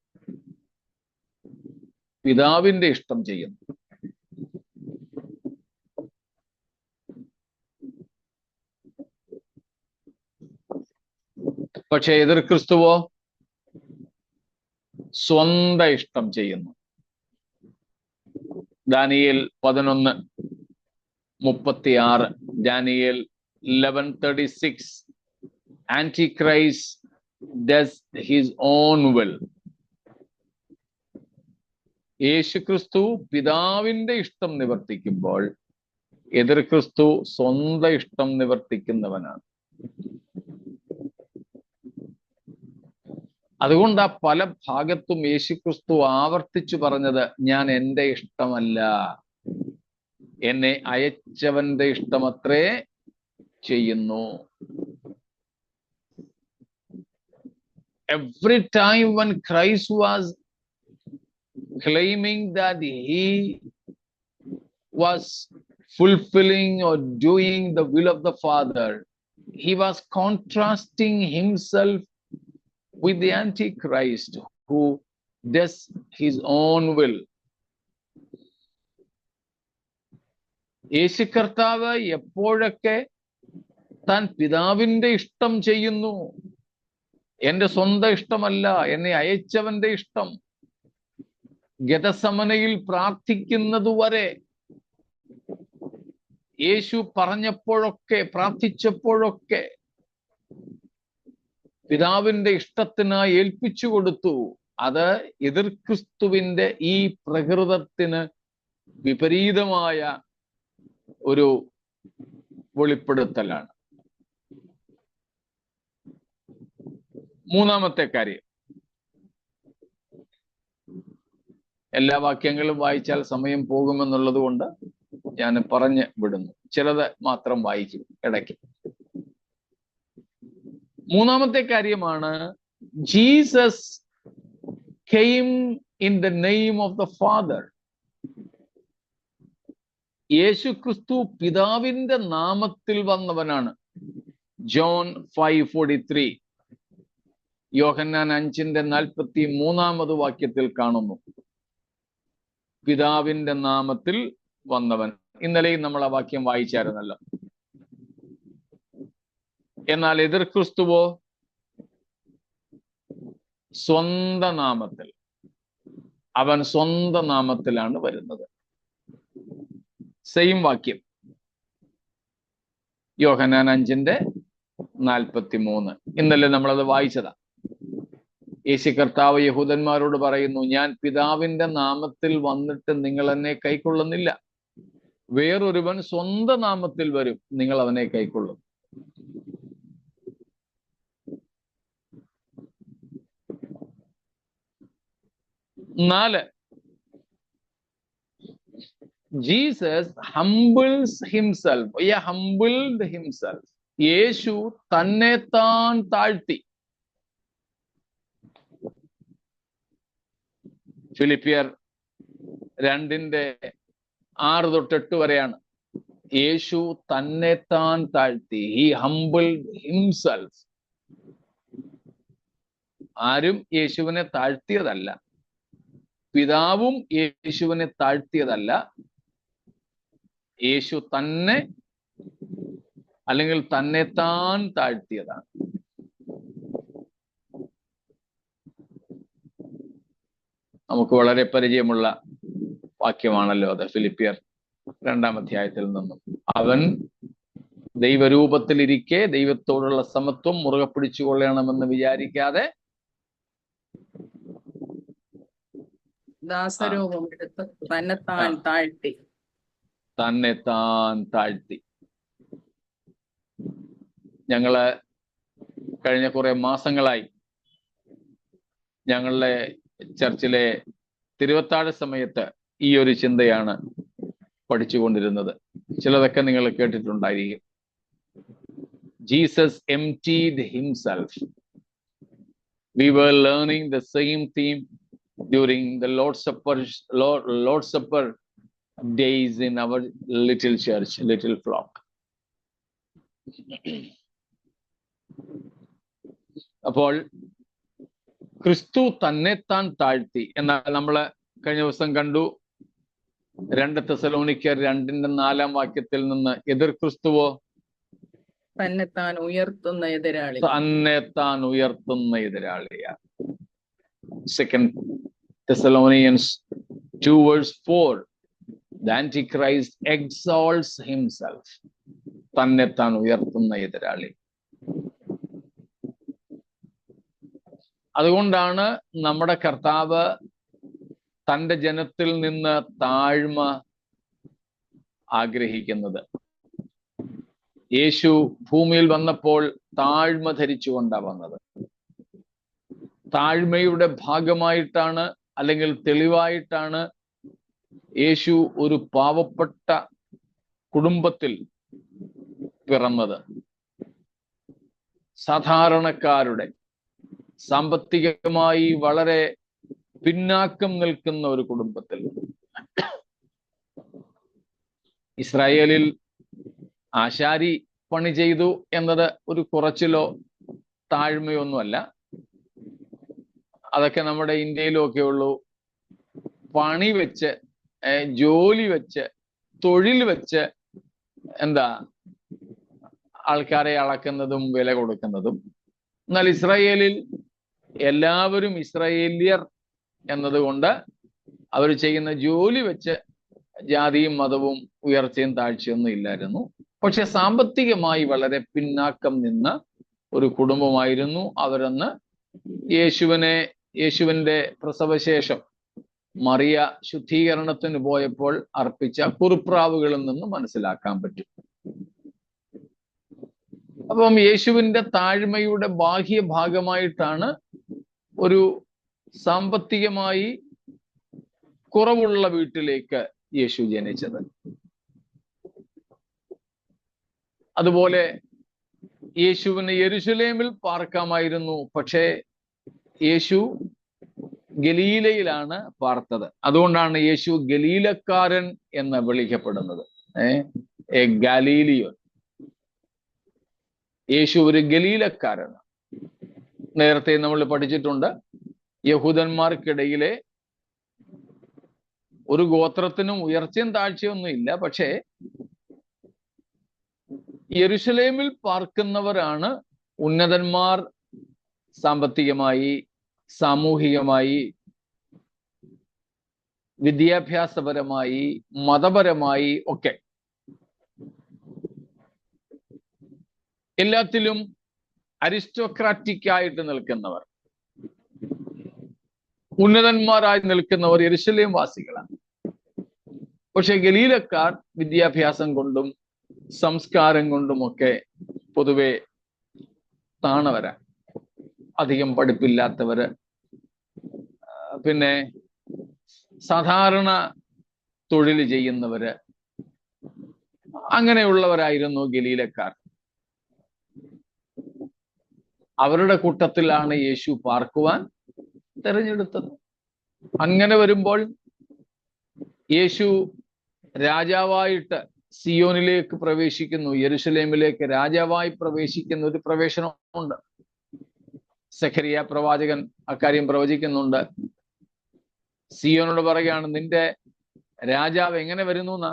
[SPEAKER 1] പിതാവിന്റെ ഇഷ്ടം ചെയ്യുന്നു. പക്ഷെ എതിർ ക്രിസ്തുവോ സ്വന്തം ഇഷ്ടം ചെയ്യുന്നു. Daniel 11:36, Daniel 11:36. Antichrist does his own will. യേശുക്രിസ്തു പിതാവിന്റെ ഇഷ്ടം നിവർത്തിക്കുമ്പോൾ എതിർ ക്രിസ്തു സ്വന്തം ഇഷ്ടം നിവർത്തിക്കുന്നവനാണ്. അതുകൊണ്ട് ആ പല ഭാഗത്തും യേശുക്രിസ്തു ആവർത്തിച്ചു പറഞ്ഞത്, ഞാൻ എൻ്റെ ഇഷ്ടമല്ല, എന്നെ അയച്ചവന്റെ ഇഷ്ടമത്രേ ചെയ്യുന്നു. Every time when Christ was claiming that he was fulfilling or doing the will of the Father, he was contrasting himself with the Antichrist who does his own will. യേശു കർത്താവ് എപ്പോഴൊക്കെ താൻ പിതാവിന്റെ ഇഷ്ടം ചെയ്യുന്നു, എന്റെ സ്വന്തം ഇഷ്ടമല്ല, എന്നെ അയച്ചവന്റെ ഇഷ്ടം, ഗെതസമനയിൽ പ്രാർത്ഥിക്കുന്നതുവരെ യേശു പറഞ്ഞപ്പോഴൊക്കെ, പ്രാർത്ഥിച്ചപ്പോഴൊക്കെ പിതാവിന്റെ ഇഷ്ടത്തിനായി ഏൽപ്പിച്ചു കൊടുത്തു. അത് എതിർ ക്രിസ്തുവിന്റെ ഈ പ്രകൃതത്തിന് വിപരീതമായ ഒരു വെളിപ്പെടുത്തലാണ്. മൂന്നാമത്തെ കാര്യം, എല്ലാ വാക്യങ്ങളും വായിച്ചാൽ സമയം പോകുമെന്നുള്ളത് കൊണ്ട് ഞാൻ പറഞ്ഞു വിടുന്നു, ചിലത് മാത്രം വായിക്കും ഇടയ്ക്ക്. മൂന്നാമത്തെ കാര്യമാണ്, Jesus came in the name of the Father. യേശു ക്രിസ്തു പിതാവിന്റെ നാമത്തിൽ വന്നവനാണ്. ജോൺ 5:43, യോഹന്നാൻ 5:43 വാക്യത്തിൽ കാണുന്നു, പിതാവിന്റെ നാമത്തിൽ വന്നവൻ. ഇന്നലെയും നമ്മൾ ആ വാക്യം വായിച്ചായിരുന്നല്ലോ. എന്നാൽ എതിർ ക്രിസ്തുവോ സ്വന്തം നാമത്തിൽ, അവൻ സ്വന്തം നാമത്തിലാണ് വരുന്നത്. സെയിം വാക്യം, യോഹന്നാൻ 5:43. ഇന്നലെ നമ്മളത് വായിച്ചതാ. യേശു കർത്താവ് യഹൂദന്മാരോട് പറയുന്നു, ഞാൻ പിതാവിന്റെ നാമത്തിൽ വന്നിട്ട് നിങ്ങൾ എന്നെ കൈക്കൊള്ളുന്നില്ല, വേറൊരുവൻ സ്വന്തം നാമത്തിൽ വരും, നിങ്ങൾ അവനെ കൈക്കൊള്ളും. നാല്, Jesus humbles himself. He humbled himself. യേശു തന്നെ താൻ താഴ്ത്തി. ഫിലിപ്പിയർ 2:6-8 വരെയാണ്. യേശു തന്നെ താൻ താഴ്ത്തി. He humbled himself. ആരും യേശുവിനെ താഴ്ത്തിയതല്ല, പിതാവും യേശുവിനെ താഴ്ത്തിയതല്ല, യേശു തന്നെ അല്ലെങ്കിൽ തന്നെ താൻ താഴ്ത്തിയതാണ്. നമുക്ക് വളരെ പരിചയമുള്ള വാക്യമാണല്ലോ അത്. ഫിലിപ്പിയർ 2-ാം അധ്യായത്തിൽ നിന്നും, അവൻ ദൈവരൂപത്തിലിരിക്കെ ദൈവത്തോടുള്ള സമത്വം മുറുകെ പിടിച്ചുകൊള്ളണമെന്ന് വിചാരിക്കാതെ
[SPEAKER 4] ദാസരൂപം എടുത്ത് തന്നെത്താൻ താഴ്ത്തി.
[SPEAKER 1] തന്നെ താൻ താഴ്ത്തി. ഞങ്ങള് കഴിഞ്ഞ കുറെ മാസങ്ങളായി ഞങ്ങളുടെ ചർച്ചിലെ തിരുവത്താഴ സമയത്ത് ഈ ഒരു ചിന്തയാണ് പഠിച്ചുകൊണ്ടിരുന്നത്. ചിലതൊക്കെ നിങ്ങൾ കേട്ടിട്ടുണ്ടായിരിക്കും. Jesus emptied himself. We were learning the same theme during the Lord's Supper days in our little church, little flock. അപ്പോൾ ക്രിസ്തു തന്നെത്താൻ താഴ്ത്തി. എന്നാൽ നമ്മള് കഴിഞ്ഞ ദിവസം കണ്ടു 2 തെസ്സലോനിക്കർ 2:4 വാക്യത്തിൽ നിന്ന്, എതിർ ക്രിസ്തുവോ
[SPEAKER 4] തന്നെത്താൻ ഉയർത്തുന്ന എതിരാളി.
[SPEAKER 1] തന്നെത്താൻ ഉയർത്തുന്ന എതിരാളിയാണ്. 2 Thessalonians 2:4, the Antichrist exalts himself. തന്നെത്താൻ ഉയർത്തുന്ന എതിരാളി. അതുകൊണ്ടാണ് നമ്മുടെ കർത്താവ് തൻ്റെ ജനത്തിൽ നിന്ന് താഴ്മ ആഗ്രഹിക്കുന്നത്. യേശു ഭൂമിയിൽ വന്നപ്പോൾ താഴ്മ ധരിച്ചുകൊണ്ടാണ് വന്നത്. താഴ്മയുടെ ഭാഗമായിട്ടാണ് അല്ലെങ്കിൽ തെളിവായിട്ടാണ് യേശു ഒരു പാവപ്പെട്ട കുടുംബത്തിൽ പിറന്നത്. സാധാരണക്കാരുടെ, സാമ്പത്തികമായി വളരെ പിന്നാക്കം നിൽക്കുന്ന ഒരു കുടുംബത്തിൽ. ഇസ്രായേലിൽ ആശാരി പണി ചെയ്തു എന്നത് ഒരു കുറച്ചിലോ താഴ്മയൊന്നുമല്ല. അതൊക്കെ നമ്മുടെ ഇന്ത്യയിലും ഒക്കെ ഉള്ളൂ. പണി വെച്ച്, ജോലി വെച്ച്, തൊഴിൽ വെച്ച് ആൾക്കാരെ അളക്കുന്നതും വില കൊടുക്കുന്നതും. എന്നാൽ ഇസ്രായേലിൽ എല്ലാവരും ഇസ്രായേലിയർ എന്നതുകൊണ്ട് അവർ ചെയ്യുന്ന ജോലി വെച്ച് ജാതിയും മതവും ഉയർച്ചയും താഴ്ചയൊന്നും ഇല്ലായിരുന്നു. പക്ഷെ സാമ്പത്തികമായി വളരെ പിന്നാക്കം നിന്ന ഒരു കുടുംബമായിരുന്നു അവരെന്ന് യേശുവിന്റെ പ്രസവശേഷം മറിയ ശുദ്ധീകരണത്തിന് പോയപ്പോൾ അർപ്പിച്ച കുറുപ്രാവുകളിൽ നിന്ന് മനസ്സിലാക്കാൻ പറ്റും. അപ്പം യേശുവിന്റെ താഴ്മയുടെ ബാഹ്യ ഭാഗമായിട്ടാണ് ഒരു സാമ്പത്തികമായി കുറവുള്ള വീട്ടിലേക്ക് യേശു ജനിച്ചത്. അതുപോലെ യേശുവിന് യെരുശലേമിൽ പാർക്കാമായിരുന്നു. പക്ഷേ യേശു ഗലീലയിലാണ് പാർത്തത്. അതുകൊണ്ടാണ് യേശു ഗലീലക്കാരൻ എന്ന് വിളിക്കപ്പെടുന്നത്. എ ഗലീലിയോൻ. യേശു ഒരു ഗലീലക്കാരനാണ്. നേരത്തെ നമ്മൾ പഠിച്ചിട്ടുണ്ട്, യഹൂദന്മാർക്കിടയിലെ ഒരു ഗോത്രത്തിനും ഉയർച്ചയും താഴ്ചയൊന്നും ഇല്ല. പക്ഷേ യെരുശലേമിൽ പാർക്കുന്നവരാണ് ഉന്നതന്മാർ, സാമ്പത്തികമായി, സാമൂഹികമായി, വിദ്യാഭ്യാസപരമായി, മതപരമായി ഒക്കെ എല്ലാത്തിലും അരിസ്റ്റോക്രാറ്റിക് ആയിട്ട് നിൽക്കുന്നവർ, ഉന്നതന്മാരായി നിൽക്കുന്നവർ യെരുശലേം വാസികളാണ്. പക്ഷെ ഗലീലക്കാർ വിദ്യാഭ്യാസം കൊണ്ടും സംസ്കാരം കൊണ്ടുമൊക്കെ പൊതുവെ താണവരാണ്. അധികം പഠിപ്പില്ലാത്തവര്, പിന്നെ സാധാരണ തൊഴിൽ ചെയ്യുന്നവര്, അങ്ങനെയുള്ളവരായിരുന്നു ഗലീലക്കാർ. അവരുടെ കൂട്ടത്തിലാണ് യേശു പാർക്കുവാൻ തെരഞ്ഞെടുത്തത്. അങ്ങനെ വരുമ്പോൾ യേശു രാജാവായിട്ട് സിയോനിലേക്ക് പ്രവേശിക്കുന്നു, യെരുശലേമിലേക്ക് രാജാവായി പ്രവേശിക്കുന്ന ഒരു പ്രവേശനമുണ്ട്. സഖരിയ പ്രവാചകൻ അക്കാര്യം പ്രവചിക്കുന്നുണ്ട്. സിയോനോട് പറയുകയാണ്, നിന്റെ രാജാവ് എങ്ങനെ വരുന്നു എന്നാ?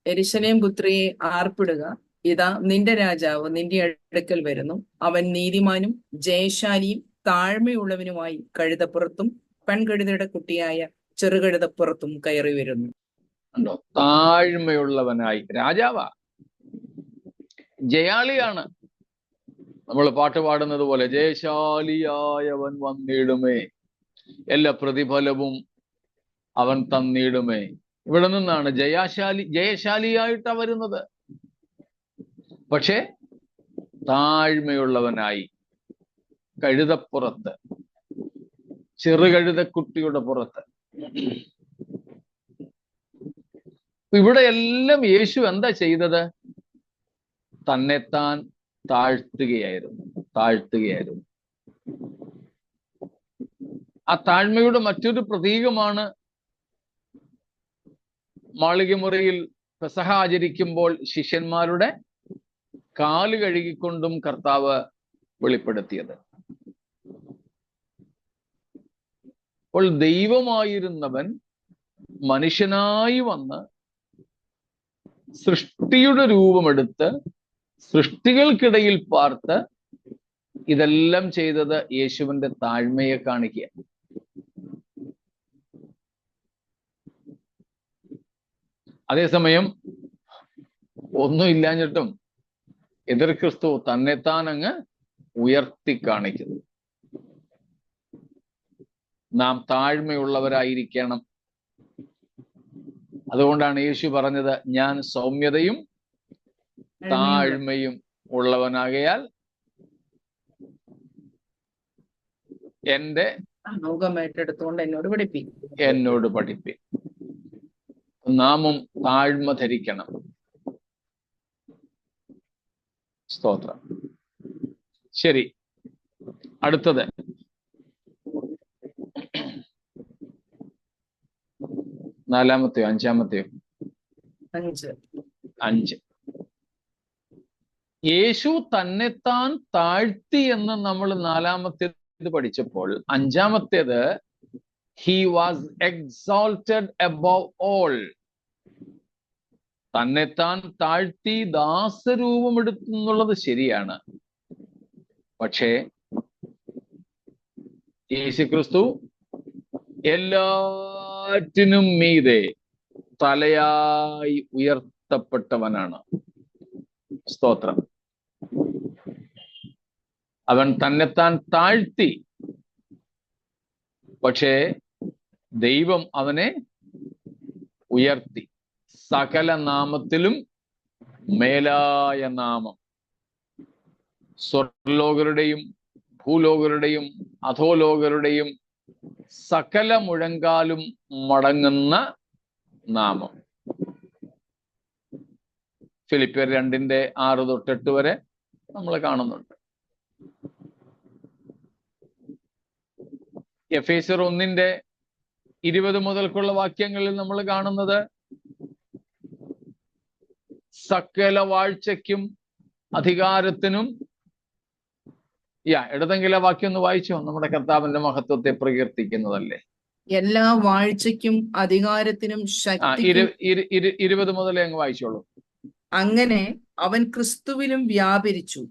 [SPEAKER 4] യെരുശലേം പുത്രിയെ ആർപ്പിടുക, ഇതാ നിന്റെ രാജാവ് നിന്റെ അടുക്കൽ വരുന്നു. അവൻ നീതിമാനും ജയശാലിയും താഴ്മയുള്ളവനുമായി കഴുതപ്പുറത്തും പെൺകഴുതയുടെ കുട്ടിയായ ചെറുകഴുതപ്പുറത്തും കയറി വരുന്നു.
[SPEAKER 1] ഉണ്ടോ? താഴ്മയുള്ളവനായി. രാജാവാ, ജയാളിയാണ്. നമ്മൾ പാട്ട് പാടുന്നത് പോലെ, ജയശാലിയായവൻ വന്നിടുമേ, എല്ലാ പ്രതിഫലവും അവൻ തന്നിടുമേ. ഇവിടെ നിന്നാണ് ജയശാലിയായിട്ടാ വരുന്നത്. പക്ഷെ താഴ്മയുള്ളവനായി, കഴുതപ്പുറത്ത്, ചെറുകഴുതക്കുട്ടിയുടെ പുറത്ത്. ഇവിടെ എല്ലാം യേശു എന്താ ചെയ്തത്? തന്നെത്താൻ താഴ്ത്തുകയായിരുന്നു. ആ താഴ്മയുടെ മറ്റൊരു പ്രതീകമാണ് മാളികമുറിയിൽ പെസഹ ആചരിക്കുമ്പോൾ ശിഷ്യന്മാരുടെ കാല് കഴുകിക്കൊണ്ടും കർത്താവ് വെളിപ്പെടുത്തിയത്. അപ്പോൾ ദൈവമായിരുന്നവൻ മനുഷ്യനായി വന്ന് സൃഷ്ടിയുടെ രൂപമെടുത്ത് സൃഷ്ടികൾക്കിടയിൽ പാർത്ത് ഇതെല്ലാം ചെയ്തത് യേശുവിന്റെ താഴ്മയെ കാണിക്കുക. അതേസമയം ഒന്നുമില്ലാഞ്ഞിട്ടും എതിർ ക്രിസ്തു തന്നെത്താൻ അങ്ങ് ഉയർത്തി കാണിക്കുന്നു. നാം താഴ്മയുള്ളവരായിരിക്കണം. അതുകൊണ്ടാണ് യേശു പറഞ്ഞത്, ഞാൻ സൗമ്യതയും താഴ്മയും ഉള്ളവനാകയാൽ എന്റെ എന്നോട് പഠിപ്പി. നാമും താഴ്മ ധരിക്കണം. സ്തോത്രം. ശരി, അടുത്തത് നാലാമത്തെയോ അഞ്ചാമത്തെയോ? 5. യേശു തന്നെത്താൻ താഴ്ത്തി എന്ന് നമ്മൾ നാലാമത്തേത് പഠിച്ചപ്പോൾ, അഞ്ചാമത്തേത് he was exalted above all. തന്നെത്താൻ താഴ്ത്തി ദാസരൂപമെടുത്തു എന്നുള്ളത് ശരിയാണ്. പക്ഷേ യേശുക്രിസ്തു എല്ലാറ്റിനും മീതെ തലയായി ഉയർത്തപ്പെട്ടവനാണ്. സ്തോത്രം. അവൻ തന്നെത്താൻ താഴ്ത്തി, പക്ഷേ ദൈവം അവനെ ഉയർത്തി. സകല നാമത്തിലും മേലായ നാമം, സ്വർലോകരുടെയും ഭൂലോകരുടെയും അധോലോകരുടെയും സകല മുഴങ്കാലും മടങ്ങുന്ന നാമം. ഫിലിപ്പിയർ 2:6-8 വരെ നമ്മൾ കാണുന്നുണ്ട്. എഫേസ്യർ 1:20 മുതൽക്കുള്ള വാക്യങ്ങളിൽ നമ്മൾ കാണുന്നത് സകല വാഴ്ചയ്ക്കും അധികാരത്തിനും, ഇടതെങ്കിലെ വാക്യം ഒന്ന് വായിച്ചോ. നമ്മുടെ കർത്താവിന്റെ മഹത്വത്തെ പ്രകീർത്തിക്കുന്നതല്ലേ.
[SPEAKER 4] എല്ലാ വാഴ്ചയ്ക്കും അധികാരത്തിനും ശക്തിക്കും
[SPEAKER 1] 20 മുതലേ അങ്ങ് വായിച്ചോളൂ.
[SPEAKER 4] അങ്ങനെ അവൻ ക്രിസ്തുവിലും വ്യാപരിച്ചു,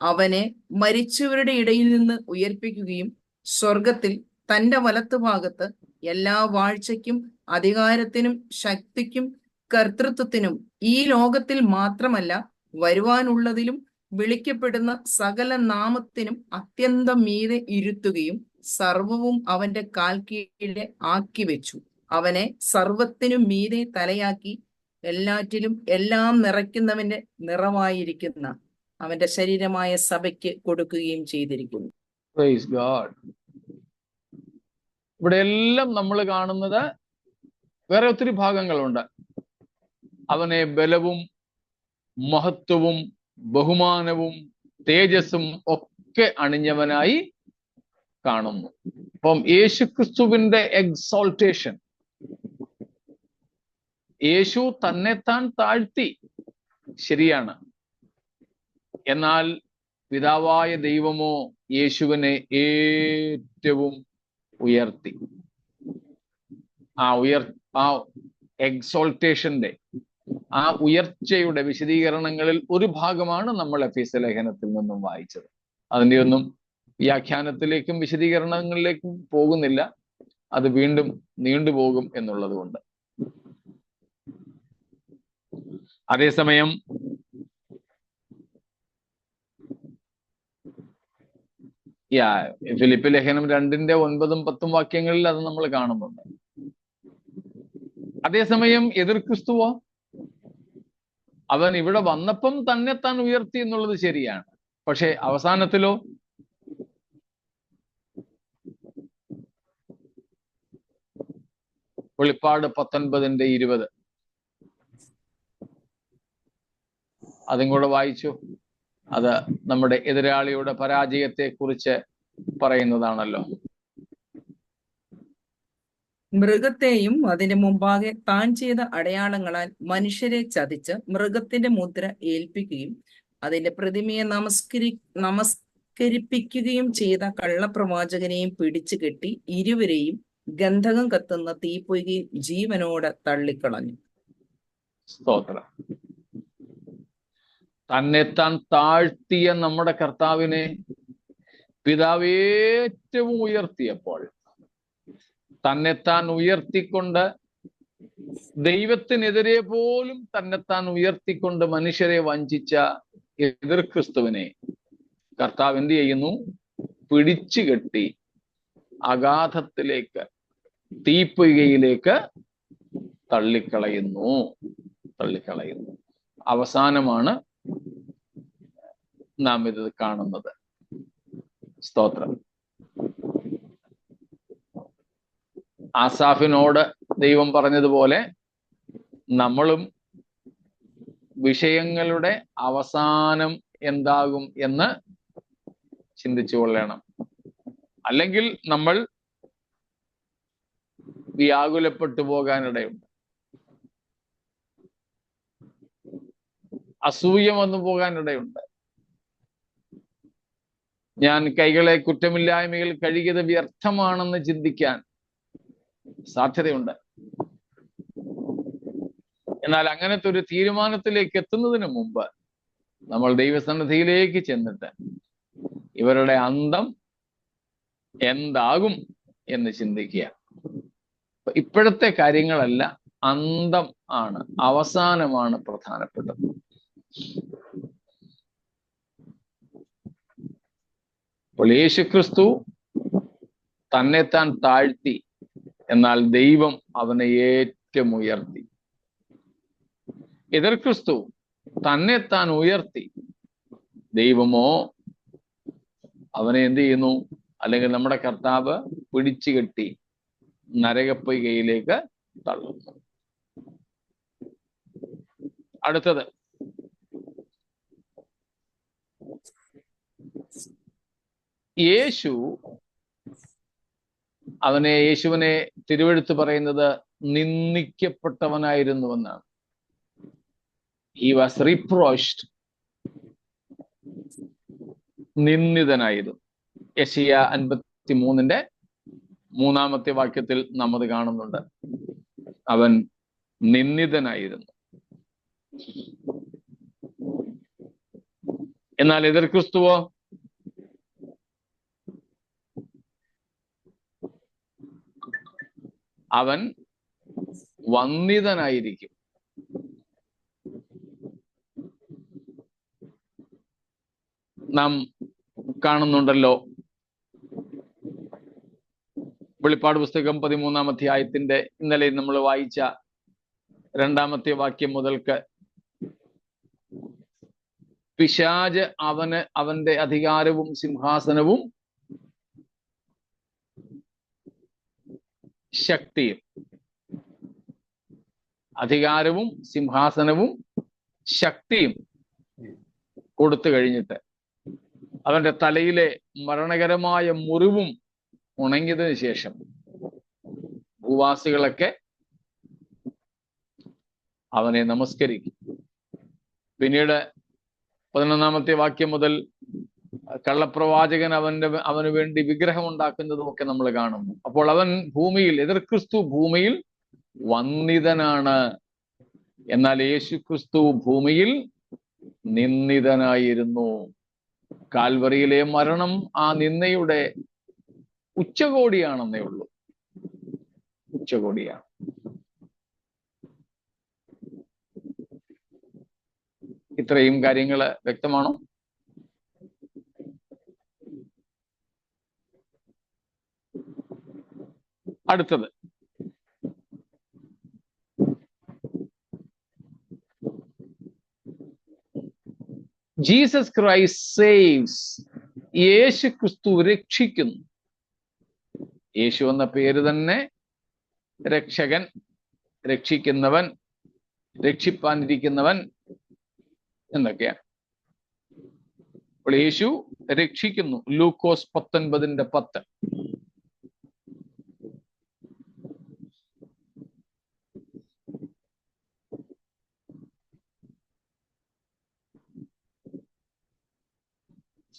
[SPEAKER 4] അവനെ മരിച്ചവരുടെ ഇടയിൽ നിന്ന് ഉയർപ്പിക്കുകയും സ്വർഗത്തിൽ തന്റെ വലത്തുഭാഗത്ത് എല്ലാ വാഴ്ചയ്ക്കും അധികാരത്തിനും ശക്തിക്കും കർത്തൃത്വത്തിനും ഈ ലോകത്തിൽ മാത്രമല്ല വരുവാനുള്ളതിലും വിളിക്കപ്പെടുന്ന സകല നാമത്തിനും അത്യന്തം മീതെ ഇരുത്തുകയും സർവവും അവന്റെ കാൽ കീഴെ ആക്കി വെച്ചു. അവനെ സർവത്തിനും മീതെ തലയാക്കി എല്ലാറ്റിലും എല്ലാം നിറയ്ക്കുന്നവന്റെ നിറവായിരിക്കുന്ന അവന്റെ ശരീരമായ സഭയ്ക്ക് കൊടുക്കുകയും ചെയ്തിരിക്കുന്നു.
[SPEAKER 1] Praise God. ഇവിടെ എല്ലാം നമ്മൾ കാണുന്നത് വേറെ ഒത്തിരി ഭാഗങ്ങളുണ്ട്. അവനെ ബലവും മഹത്വവും ബഹുമാനവും തേജസ്സും ഒക്കെ അണിഞ്ഞവനായി കാണുന്നു. അപ്പം യേശുക്രിസ്തുവിന്റെ എക്സോൾട്ടേഷൻ, യേശു തന്നെത്താൻ താഴ്ത്തി, ശരിയാണ്. എന്നാൽ പിതാവായ ദൈവമോ യേശുവിനെ ഏറ്റവും ഉയർത്തി. ആ എക്സോൾട്ടേഷന്റെ, ആ ഉയർച്ചയുടെ വിശദീകരണങ്ങളിൽ ഒരു ഭാഗമാണ് നമ്മൾ എഫേസ്യ ലേഖനത്തിൽ നിന്നും വായിച്ചത്. അതിന്റെ ഒന്നും വ്യാഖ്യാനത്തിലേക്കും വിശദീകരണങ്ങളിലേക്കും പോകുന്നില്ല, അത് വീണ്ടും നീണ്ടുപോകും എന്നുള്ളത് കൊണ്ട്. അതേസമയം ഫിലിപ്പ് ലേഖനം 2:9-10 വാക്യങ്ങളിൽ അത് നമ്മൾ കാണുന്നുണ്ട്. അതേസമയം എതിർ ക്രിസ്തുവോ, അവൻ ഇവിടെ വന്നപ്പം തന്നെ താൻ ഉയർത്തി എന്നുള്ളത് ശരിയാണ്. പക്ഷെ അവസാനത്തിലോ വെളിപ്പാട് 19:20 അതും കൂടെ വായിച്ചു. അത് നമ്മുടെ എതിരാളിയുടെ പരാജയത്തെ കുറിച്ച് പറയുന്നതാണല്ലോ.
[SPEAKER 4] മൃഗത്തെയും അതിന്റെ മുമ്പാകെ താൻ ചെയ്ത അടയാളങ്ങളാൽ മനുഷ്യരെ ചതിച്ച് മൃഗത്തിന്റെ മുദ്ര ഏൽപ്പിക്കുകയും അതിന്റെ പ്രതിമയെ നമസ്കരിപ്പിക്കുകയും ചെയ്ത കള്ളപ്രവാചകനെയും പിടിച്ചു കെട്ടി ഇരുവരെയും ഗന്ധകം കത്തുന്ന തീപ്പൊയ്കയിൽ ജീവനോടെ തള്ളിക്കളഞ്ഞു.
[SPEAKER 1] സ്തോത്രം. തന്നെത്താൻ താഴ്ത്തിയ നമ്മുടെ കർത്താവിനെ പിതാവ് ഏറ്റവും ഉയർത്തിയപ്പോൾ, തന്നെത്താൻ ഉയർത്തിക്കൊണ്ട് ദൈവത്തിനെതിരെ പോലും തന്നെത്താൻ ഉയർത്തിക്കൊണ്ട് മനുഷ്യരെ വഞ്ചിച്ച എതിർ ക്രിസ്തുവിനെ കർത്താവ് എന്ത് ചെയ്യുന്നു? പിടിച്ചു കെട്ടി അഗാധത്തിലേക്ക്, തീപ്പൊയ്കയിലേക്ക് തള്ളിക്കളയുന്നു. അവസാനമാണ് നാം ഇത് കാണുന്നത്. സ്തോത്രം. ആസാഫിനോട് ദൈവം പറഞ്ഞതുപോലെ നമ്മളും വിഷയങ്ങളുടെ അവസാനം എന്താകും എന്ന് ചിന്തിച്ചു കൊള്ളണം. അല്ലെങ്കിൽ നമ്മൾ വ്യാകുലപ്പെട്ടു പോകാനിടയുണ്ട്, അസൂയ വന്നു പോകാനിടയുണ്ട്. ഞാൻ കൈകളെ കുറ്റമില്ലായ്മയിൽ കഴുകിയത് വ്യർത്ഥമാണെന്ന് ചിന്തിക്കാൻ സാധ്യതയുണ്ട്. എന്നാൽ അങ്ങനത്തെ ഒരു തീരുമാനത്തിലേക്ക് എത്തുന്നതിന് മുമ്പ് നമ്മൾ ദൈവസന്നിധിയിലേക്ക് ചെന്നിട്ട് ഇവരുടെ അന്തം എന്താകും എന്ന് ചിന്തിക്കുക. ഇപ്പോഴത്തെ കാര്യങ്ങളല്ല, അന്തം ആണ്, അവസാനമാണ് പ്രധാനപ്പെട്ടത്. അപ്പോൾ യേശുക്രിസ്തു തന്നെത്താൻ താഴ്ത്തി, എന്നാൽ ദൈവം അവനെ ഏറ്റവും ഉയർത്തി. എതിർ ക്രിസ്തു തന്നെത്താൻ ഉയർത്തി, ദൈവമോ അവനെ എന്ത് ചെയ്യുന്നു? അല്ലെങ്കിൽ നമ്മുടെ കർത്താവ് പിടിച്ചു കെട്ടി നരകപ്പൊയ്കയിലേക്ക് തള്ളുന്നു. അടുത്തത്, യേശുവിനെ തിരുവെഴുത്ത് പറയുന്നത് നിന്ദിക്കപ്പെട്ടവനായിരുന്നുവെന്നാണ്. He was reproached, നിന്ദിതനായിരുന്നു. യെശയ്യാ 53:3 വാക്യത്തിൽ നമ്മൾ കാണുന്നുണ്ട്, അവൻ നിന്ദിതനായിരുന്നു. എന്നാൽ എതിർ ക്രിസ്തുവോ അവൻ വന്ദിതനായിരിക്കും. നാം കാണുന്നുണ്ടല്ലോ, വെളിപ്പാട് പുസ്തകം 13-ാം അധ്യായത്തിന്റെ ഇന്നലെ നമ്മൾ വായിച്ച 2-ാമത്തെ വാക്യം മുതൽക്ക് പിശാച് അവന്റെ അധികാരവും സിംഹാസനവും ശക്തിയും, അധികാരവും സിംഹാസനവും ശക്തിയും കൊടുത്തു കഴിഞ്ഞിട്ട് അവന്റെ തലയിലെ മരണകരമായ മുറിവും ഉണങ്ങിയതിനു ശേഷം ഭൂവാസികളൊക്കെ അവനെ നമസ്കരിക്കും. പിന്നീട് 11-ാമത്തെ വാക്യം മുതൽ കള്ളപ്രവാചകൻ അവന് വേണ്ടി വിഗ്രഹം ഉണ്ടാക്കുന്നതും ഒക്കെ നമ്മൾ കാണുന്നു. അപ്പോൾ അവൻ ഭൂമിയിൽ, എതിർ ക്രിസ്തു ഭൂമിയിൽ വന്ദിതനാണ്, എന്നാൽ യേശു ക്രിസ്തു ഭൂമിയിൽ നിന്ദിതനായിരുന്നു. കാൽവറിയിലെ മരണം ആ നിന്ദയുടെ ഉച്ചകോടിയാണെന്നേ ഉള്ളൂ, ഉച്ചകോടിയാണ്. ഇത്രയും കാര്യങ്ങൾ വ്യക്തമാണോ? അടുത്തത്, ജീസസ് ക്രൈസ്റ്റ് സേവ്സ്, യേശു ക്രിസ്തു രക്ഷിക്കുന്നു. യേശു എന്ന പേര് തന്നെ രക്ഷകൻ, രക്ഷിക്കുന്നവൻ, രക്ഷിപ്പാനിരിക്കുന്നവൻ എന്നൊക്കെയാണ്. അപ്പോൾ യേശു രക്ഷിക്കുന്നു. ലൂക്കോസ് 19:10.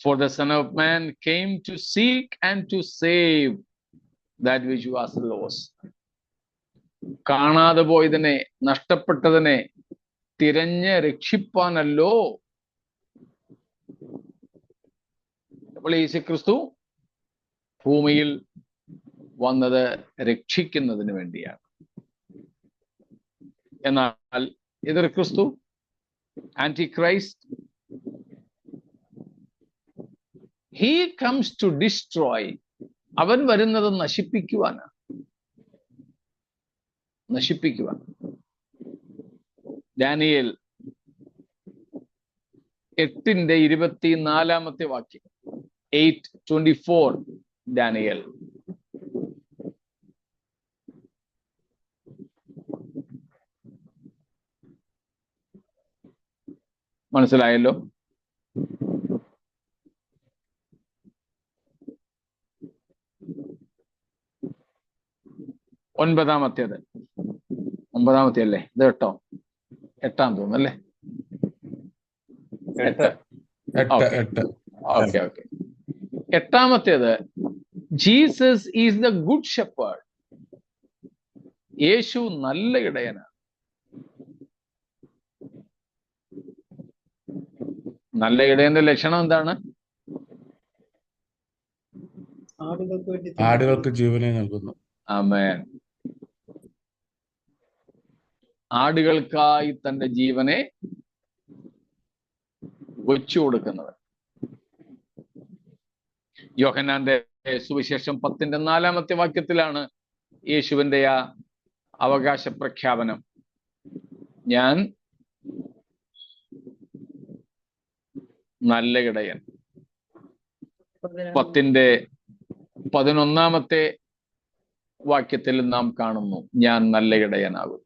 [SPEAKER 1] For the Son of Man came to seek and to save that which was lost. കാണാതെ പോയതിനെ, നഷ്ടപ്പെട്ടതിനെ തിരഞ്ഞ് രക്ഷിപ്പാനല്ലോ. അപ്പോൾ യേശുക്രിസ്തു ഭൂമിയിൽ വന്നത് രക്ഷിക്കുന്നതിന് വേണ്ടിയാണ്. എന്നാൽ എതിർ ക്രിസ്തു, Antichrist, he comes to destroy. അവൻ വരുന്നത് നശിപ്പിക്കുവാനാണ്, നശിപ്പിക്കുവാൻ. ദാനിയേൽ 8:24 വാക്യം, 8:24 ദാനിയേൽ. മനസ്സിലായല്ലോ? ഒൻപതാമത്തെ അല്ലേ? ഇത് 8-ാം തോന്നുന്നല്ലേ? 8. ഓക്കെ. 8-ാമത്തേത്, Jesus is the good shepherd. യേശു നല്ല ഇടയനാണ്. നല്ല ഇടയന്റെ ലക്ഷണം എന്താണ്?
[SPEAKER 2] ആടുകൾക്ക് ജീവനെ നൽകുന്നു.
[SPEAKER 1] ആമേൻ. ആടുകൾക്കായി തന്റെ ജീവനെ വെച്ചു കൊടുക്കുന്നത്. യോഹന്നാന്റെ സുവിശേഷം 10:4 വാക്യത്തിലാണ് യേശുവിന്റെ ആ അവകാശ പ്രഖ്യാപനം. ഞാൻ നല്ല ഇടയൻ. 10:11 വാക്യത്തിൽ നാം കാണുന്നു, ഞാൻ നല്ല ഇടയനാകും.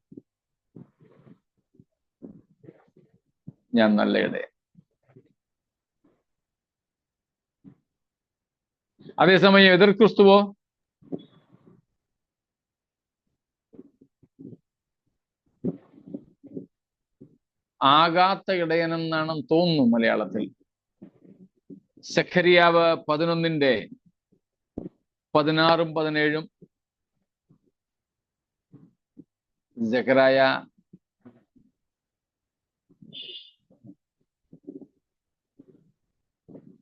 [SPEAKER 1] ഞാൻ നല്ല ഇടയൻ. അതേസമയം എതിർ ക്രിസ്തുവോ ആകാത്ത ഇടയനെന്നാണ് തോന്നുന്നു മലയാളത്തിൽ. സെഖരിയാവ് 11:16-17, സെഖരായ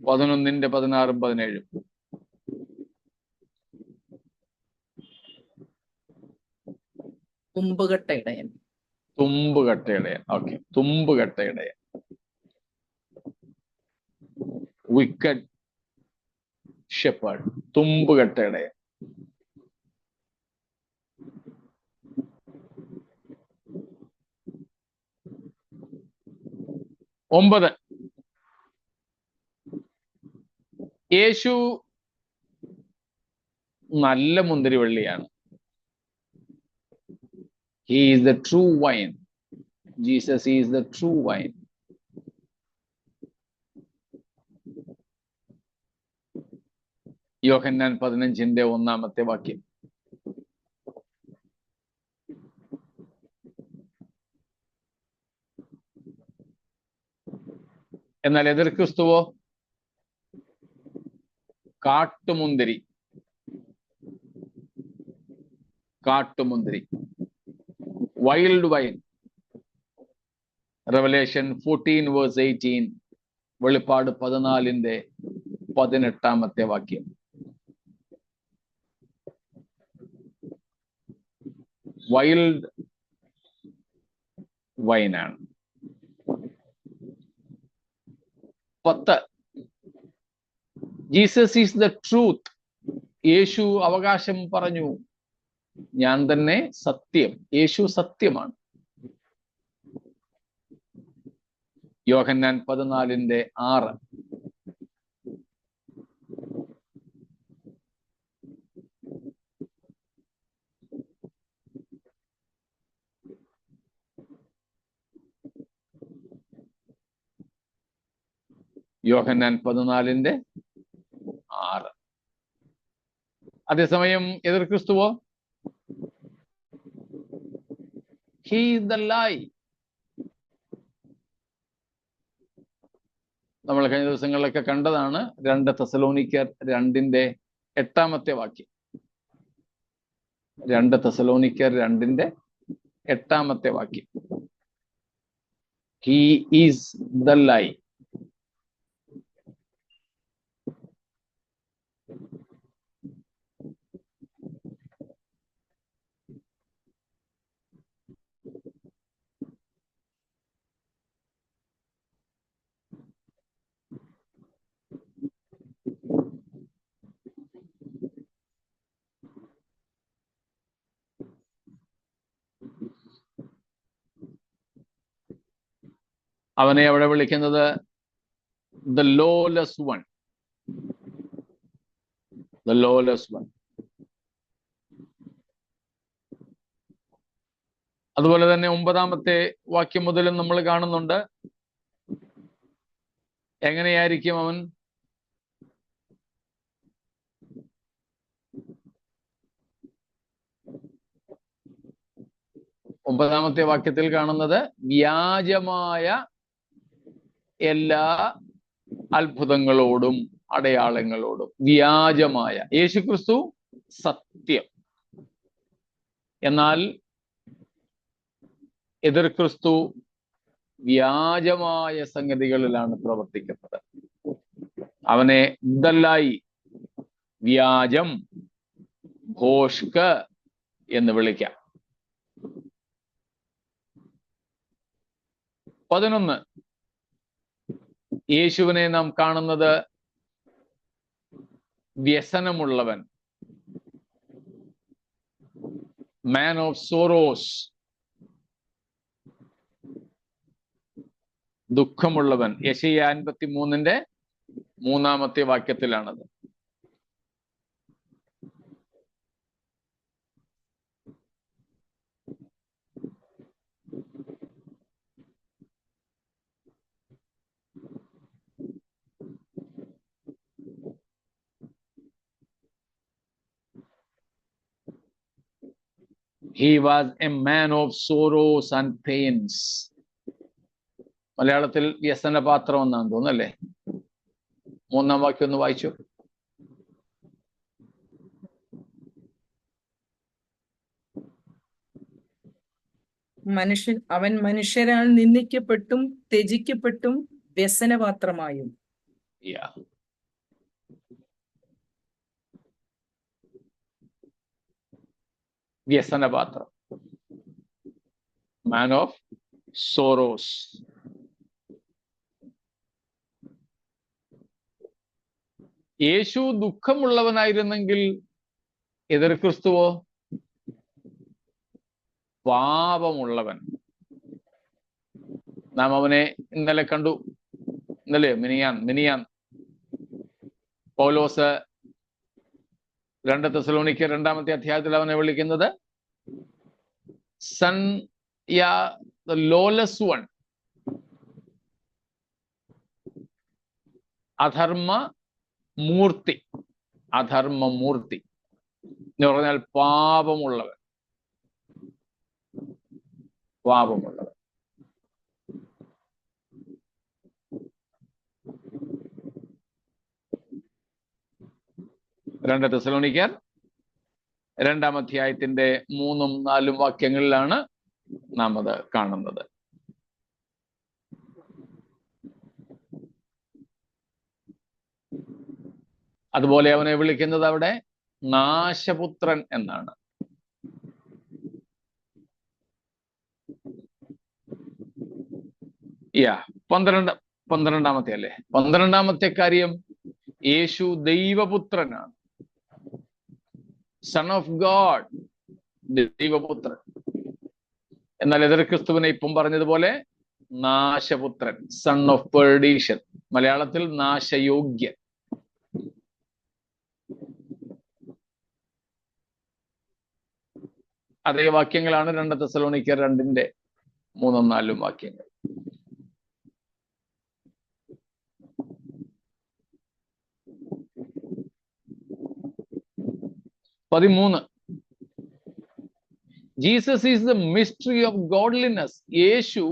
[SPEAKER 1] 11:16-17.
[SPEAKER 4] തുമ്പുകെട്ട ഇടയൻ.
[SPEAKER 1] തുമ്പുകെട്ട ഇടയൻ. ഓക്കെ, തുമ്പുകെട്ട ഇടയൻ. വിക്കഡ് ഷെപ്പേർഡ്, തുമ്പുകെട്ട ഇടയൻ. ഒമ്പത്, യേശു നല്ല മുന്തിരിവള്ളിയാണ്. He is the true vine. Jesus is the true vine. യോഹന്നാൻ 15:1 വാക്യം. എന്നാൽ എതിർ ക്രിസ്തുവോ കാട്ടുമുന്തിരി. Wild wine. റെവലേഷൻ 14:18, വെളിപ്പാട് 14:18 വാക്യം. വൈൽഡ് വൈനാണ്. 10, ജീസസ് ഈസ് ദ ട്രൂത്ത്. യേശു അവകാശം പറഞ്ഞു, ഞാൻ തന്നെ സത്യം. യേശു സത്യമാണ്. യോഹന്നാൻ 14:6. യോഹന്നാൻ 14:6. അതേസമയം എതിർ ക്രിസ്തുവോ he is the lie. നമ്മൾ കഴിഞ്ഞ ദിവസങ്ങളിലൊക്കെ കണ്ടതാണ്. 2 തെസ്സലോനിക്കർ 2:8 വാക്യം. 2 തെസ്സലോനിക്കർ 2:8 വാക്യം. he is the lie. അവനെ അവിടെ വിളിക്കുന്നത് the lawless one. The lawless one. അതുപോലെ തന്നെ 9 വാക്യം മുതലും നമ്മൾ കാണുന്നുണ്ട് എങ്ങനെയായിരിക്കും അവൻ. ഒമ്പതാമത്തെ വാക്യത്തിൽ കാണുന്നത് വ്യാജമായ എല്ലാ അത്ഭുതങ്ങളോടും അടയാളങ്ങളോടും. വ്യാജമായ. യേശുക്രിസ്തു സത്യം. എന്നാൽ എതിർ ക്രിസ്തു വ്യാജമായ സംഗതികളിലാണ് പ്രവർത്തിക്കുന്നത്. അവനെ ദല്ലായി, വ്യാജം, ഭോഷ്ക് എന്ന് വിളിക്കാം. 11, യേശുവിനെ നാം കാണുന്നത് വ്യസനമുള്ളവൻ, മാൻ ഓഫ് സോറോസ്, ദുഃഖമുള്ളവൻ. യെശയ്യാ 53 3-ാമത്തെ വാക്യത്തിലാണത്. He was a man of sorrows and pains. മലയാളത്തിൽ വ്യസനപാത്രം എന്നാണ് തോന്നുന്നല്ലേ? 3-ാം വാക്യം ഒന്ന് വായിച്ചു.
[SPEAKER 4] അവൻ മനുഷ്യരാൽ നിന്ദിക്കപ്പെട്ടും ത്യജിക്കപ്പെട്ടും വ്യസനപാത്രമായും.
[SPEAKER 1] വ്യസനപാത്രം, മാൻ ഓഫ് സോറോസ്. യേശു ദുഃഖമുള്ളവനായിരുന്നെങ്കിൽ എതിർ ക്രിസ്തുവോ പാപമുള്ളവൻ. നാം അവനെ ഇന്നലെ കണ്ടു. ഇന്നലെ മിനിയാൻ പൗലോസ് 2 തെസ്സലോനിക്കർ 2-ാമത്തെ അധ്യായത്തിൽ അവനെ വിളിക്കുന്നത് സൺ, the lawless one, അധർമ്മ മൂർത്തി എന്ന് പറഞ്ഞാൽ പാപമുള്ളവൻ. രണ്ട് തെസ്സലോനിക്കർ 2-ാം അധ്യായത്തിന്റെ 3-4 വാക്യങ്ങളിലാണ് നാം അത് കാണുന്നത്. അതുപോലെ അവനെ വിളിക്കുന്നത് അവിടെ നാശപുത്രൻ എന്നാണ്. പന്ത്രണ്ടാമത്തെ അല്ലേ? 12-ാമത്തെ കാര്യം, യേശു ദൈവപുത്രനാണ്. സൺ ഓഫ് ഗോഡ്, ദൈവപുത്രൻ. എന്നാൽ എതിർ ക്രിസ്തുവിനെ ഇപ്പം പറഞ്ഞതുപോലെ നാശപുത്രൻ, സൺ ഓഫ് പെർഡീഷൻ, മലയാളത്തിൽ നാശയോഗ്യൻ. അതേ വാക്യങ്ങളാണ് 2 തെസ്സലോനിക്കർ 2-ന്റെ 3-4 വാക്യങ്ങൾ. Jesus is the mystery of godliness. യേശു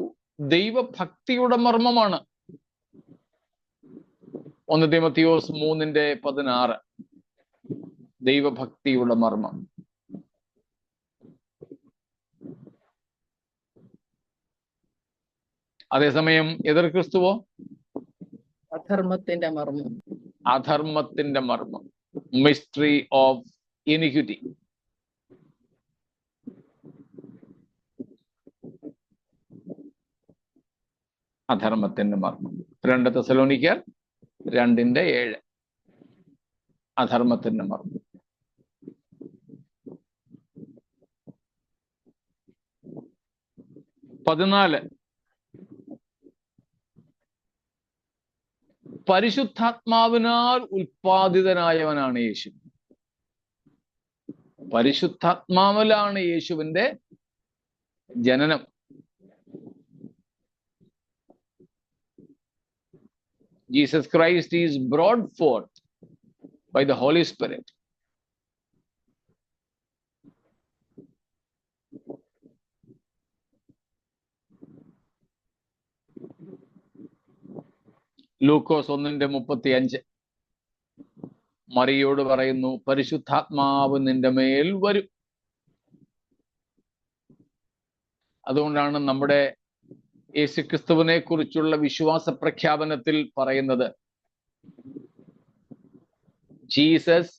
[SPEAKER 1] ദൈവഭക്തിയുടെ മർമ്മമാണ്. 1 തീമോഥെയോസ് 3:16 ദൈവഭക്തിയുടെ മർമ്മം. അതേസമയം എതിർ ക്രിസ്തുവോ
[SPEAKER 4] അധർമ്മത്തിന്റെ മർമ്മം,
[SPEAKER 1] മിസ്റ്ററി ഓഫ് ഇനിക്വിറ്റി. അധർമ്മത്തിന്റെ മർമ്മം. 2 തെസ്സലോനിക്കർ 2:7 അധർമ്മത്തിന്റെ മർമ്മം. പരിശുദ്ധാത്മാവിനാൽ ഉൽപ്പാദിതനായവനാണ് യേശു. പരിശുദ്ധാത്മാവിലാണ് യേശുവിന്റെ ജനനം. Jesus Christ is brought forth by the Holy Spirit. ലൂക്കോസ് 1:35 മറിയോട് പറയുന്നു, പരിശുദ്ധാത്മാവ് നിന്റെ മേൽ വരും. അതുകൊണ്ടാണ് നമ്മുടെ യേശുക്രിസ്തുവിനെ കുറിച്ചുള്ള വിശ്വാസ പ്രഖ്യാപനത്തിൽ പറയുന്നത്, Jesus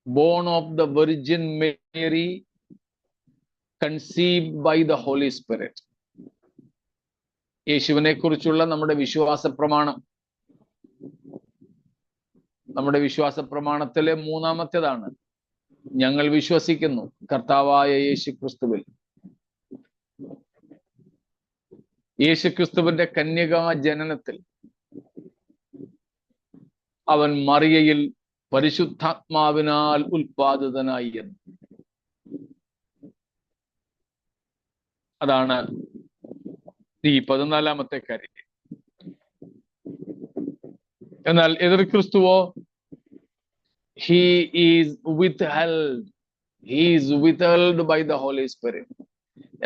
[SPEAKER 1] born of the Virgin Mary, conceived by the Holy Spirit. യേശുവിനെ കുറിച്ചുള്ള നമ്മുടെ വിശ്വാസ പ്രമാണം, നമ്മുടെ വിശ്വാസ പ്രമാണത്തിലെ മൂന്നാമത്തേതാണ്. ഞങ്ങൾ വിശ്വസിക്കുന്നു കർത്താവായ യേശുക്രിസ്തുവിൽ, യേശുക്രിസ്തുവിന്റെ കന്യകാ ജനനത്തിൽ അവൻ മറിയയിൽ പരിശുദ്ധാത്മാവിനാൽ ഉൽപാദിതനായി എന്ന്. അതാണ് ഈ 14-ാമത്തെ കാര്യം. എന്നാൽ എതിർ ക്രിസ്തുവോ, he is withheld by the Holy Spirit.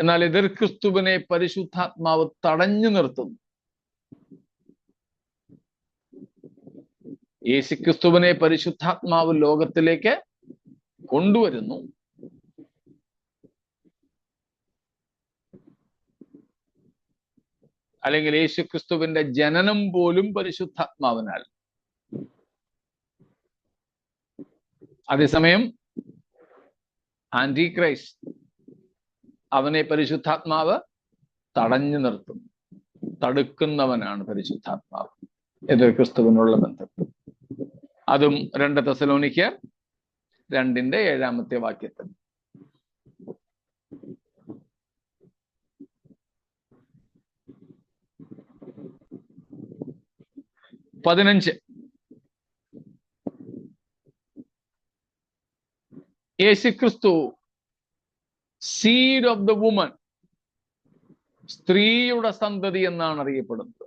[SPEAKER 1] എന്നാൽ എതിർ ക്രിസ്തുവിനെ പരിശുദ്ധാത്മാവ് തടഞ്ഞു നിർത്തുന്നു. യേശുക്രിസ്തുവിനെ പരിശുദ്ധാത്മാവ് ലോകത്തിലേക്ക് കൊണ്ടുവരുന്നു. അല്ലെങ്കിൽ യേശുക്രിസ്തുവിന്റെ ജനനം പോലും പരിശുദ്ധാത്മാവിനാൽ. അതേസമയം ആന്റി ക്രൈസ്റ്റ്, അവനെ പരിശുദ്ധാത്മാവ് തടഞ്ഞു നിർത്തുന്നു. തടുക്കുന്നവനാണ് പരിശുദ്ധാത്മാവ് എതിർ ക്രിസ്തുവിനുള്ള ബന്ധം. അതും 2 തെസ്സലോനിക്കർ 2:7 വാക്യത്തിൽ. യേശുക്രിസ്തു സീഡ് ഓഫ് ദ വുമൻ, സ്ത്രീയുടെ സന്തതി എന്നാണ് അറിയപ്പെടുന്നത്.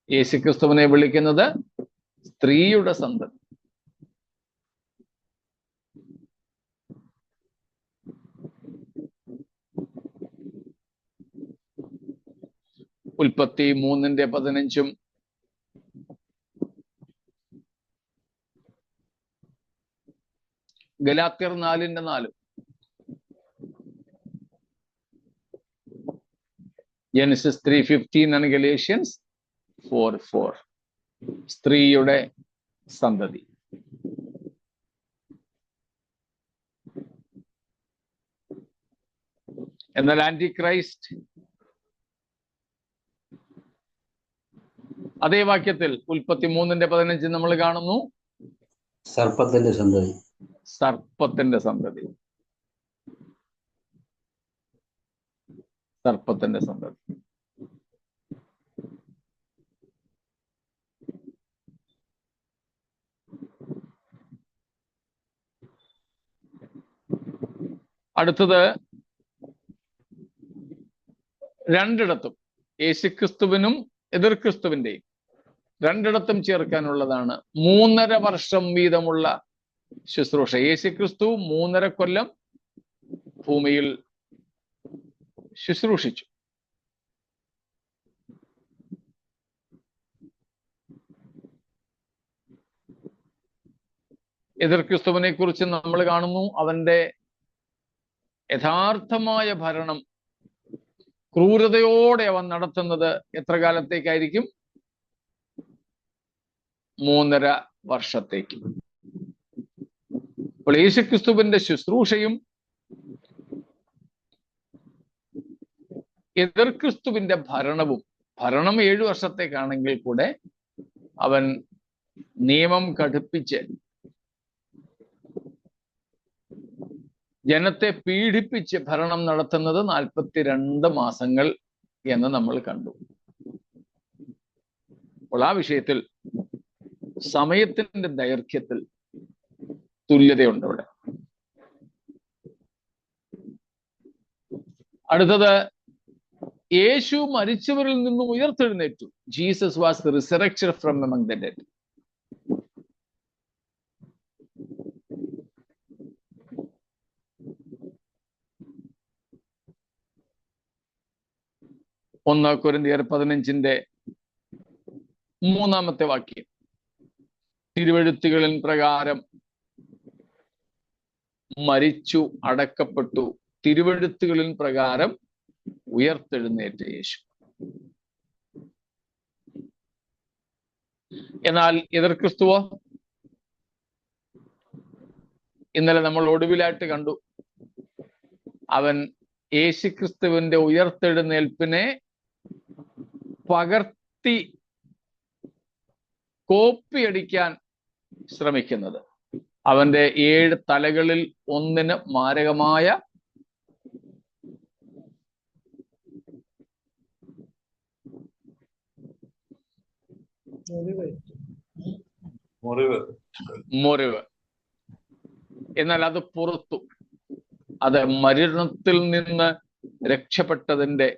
[SPEAKER 1] യേശുക്രിസ്തുവിനെ വിളിക്കുന്നത് സ്ത്രീയുടെ സന്തതി. ഉൽപ്പത്തി 3:15 ഗലാത്യർ 4:4 ജെനസിസ് 3:15 and Galatians 4:4 സ്ത്രീയുടെ സന്തതി. എന്നാൽ ആന്റി ക്രൈസ്റ്റ് അതേ വാക്യത്തിൽ ഉൽപ്പത്തി 3:15 നമ്മൾ കാണുന്നു,
[SPEAKER 5] സർപ്പത്തിന്റെ സന്തതി.
[SPEAKER 1] സർപ്പത്തിന്റെ സന്തതി. സർപ്പത്തിന്റെ സന്തതി. അടുത്തത് രണ്ടിടത്തും യേശുക്രിസ്തുവിനും എതിർ ക്രിസ്തുവിന്റെയും രണ്ടിടത്തും ചേർക്കാനുള്ളതാണ് 3.5 വർഷം വീതമുള്ള ശുശ്രൂഷ. യേശുക്രിസ്തു 3.5 കൊല്ലം ഭൂമിയിൽ ശുശ്രൂഷിച്ചു. എതിർ ക്രിസ്തുവിനെ കുറിച്ച് നമ്മൾ കാണുന്നു, അവന്റെ യഥാർത്ഥമായ ഭരണം ക്രൂരതയോടെ അവൻ നടത്തുന്നത് എത്ര കാലത്തേക്കായിരിക്കും? 3.5 വർഷത്തേക്ക്. അപ്പോൾ യേശുക്രിസ്തുവിന്റെ ശുശ്രൂഷയും എതിർ ക്രിസ്തുവിന്റെ ഭരണം 7 വർഷത്തേക്കാണെങ്കിൽ കൂടെ അവൻ നിയമം കടുപ്പിച്ച് ജനത്തെ പീഡിപ്പിച്ച് ഭരണം നടത്തുന്നത് 42 മാസങ്ങൾ എന്ന് നമ്മൾ കണ്ടു. അപ്പോൾ ആ വിഷയത്തിൽ സമയത്തിന്റെ ദൈർഘ്യത്തിൽ തുല്യതയുണ്ട് അവിടെ. അടുത്തത്, യേശു മരിച്ചവരിൽ നിന്നും ഉയർത്തെഴുന്നേറ്റു. Jesus was resurrected from among the dead. ഒന്ന് കൊരിന്ത്യർ 15:3 വാക്യം, തിരുവെഴുത്തുകളിൻ പ്രകാരം മരിച്ചു, അടക്കപ്പെട്ടു, തിരുവെഴുത്തുകളിൻ പ്രകാരം ഉയർത്തെഴുന്നേറ്റ യേശു. എന്നാൽ എതിർ ക്രിസ്തുവോ? ഇന്നലെ നമ്മൾ ഒടുവിലായിട്ട് കണ്ടു, അവൻ യേശുക്രിസ്തുവിന്റെ ഉയർത്തെഴുന്നേൽപ്പിനെ പകർത്തി കോപ്പിയടിക്കാൻ ശ്രമിക്കുന്നത്. അവന്റെ 7 തലകളിൽ ഒന്നിന് മാരകമായ മുറിവ്. എന്നാൽ അത് പുറത്തു, അത് മരണത്തിൽ നിന്ന് രക്ഷപ്പെട്ടതിന്റെ,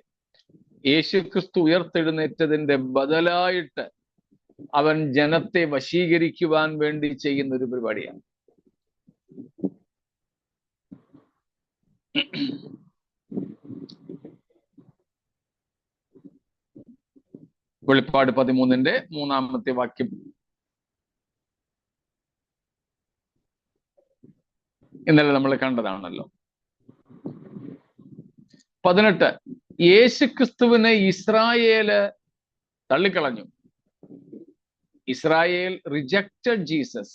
[SPEAKER 1] യേശുക്രിസ്തു ഉയർത്തെഴുന്നേറ്റതിന്റെ ബദലായിട്ട് അവൻ ജനത്തെ വശീകരിക്കുവാൻ വേണ്ടി ചെയ്യുന്ന ഒരു പരിപാടിയാണ്. വെളിപ്പാട് 13-ന്റെ 3-ാമത്തെ വാക്യം ഇന്നലെ നമ്മൾ കണ്ടതാണല്ലോ. 18, യേശുക്രിസ്തുവിനെ ഇസ്രായേല് തള്ളിക്കളഞ്ഞു. Israel rejected Jesus.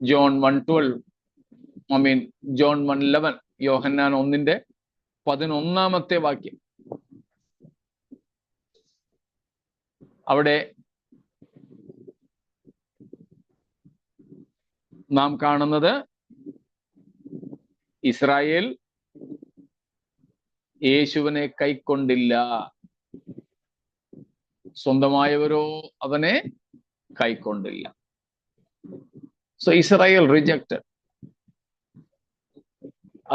[SPEAKER 1] John 1:12, John 1:11, യോഹന്നാൻ 1-ന്റെ 11-ാമത്തെ വാക്യം. അവിടെ നാം കാണുന്നത് ഇസ്രായേൽ യേശുവിനെ കൈക്കൊണ്ടില്ല, സ്വന്തമായവരോ അവനെ കൈക്കൊണ്ടില്ല. So Israel rejected.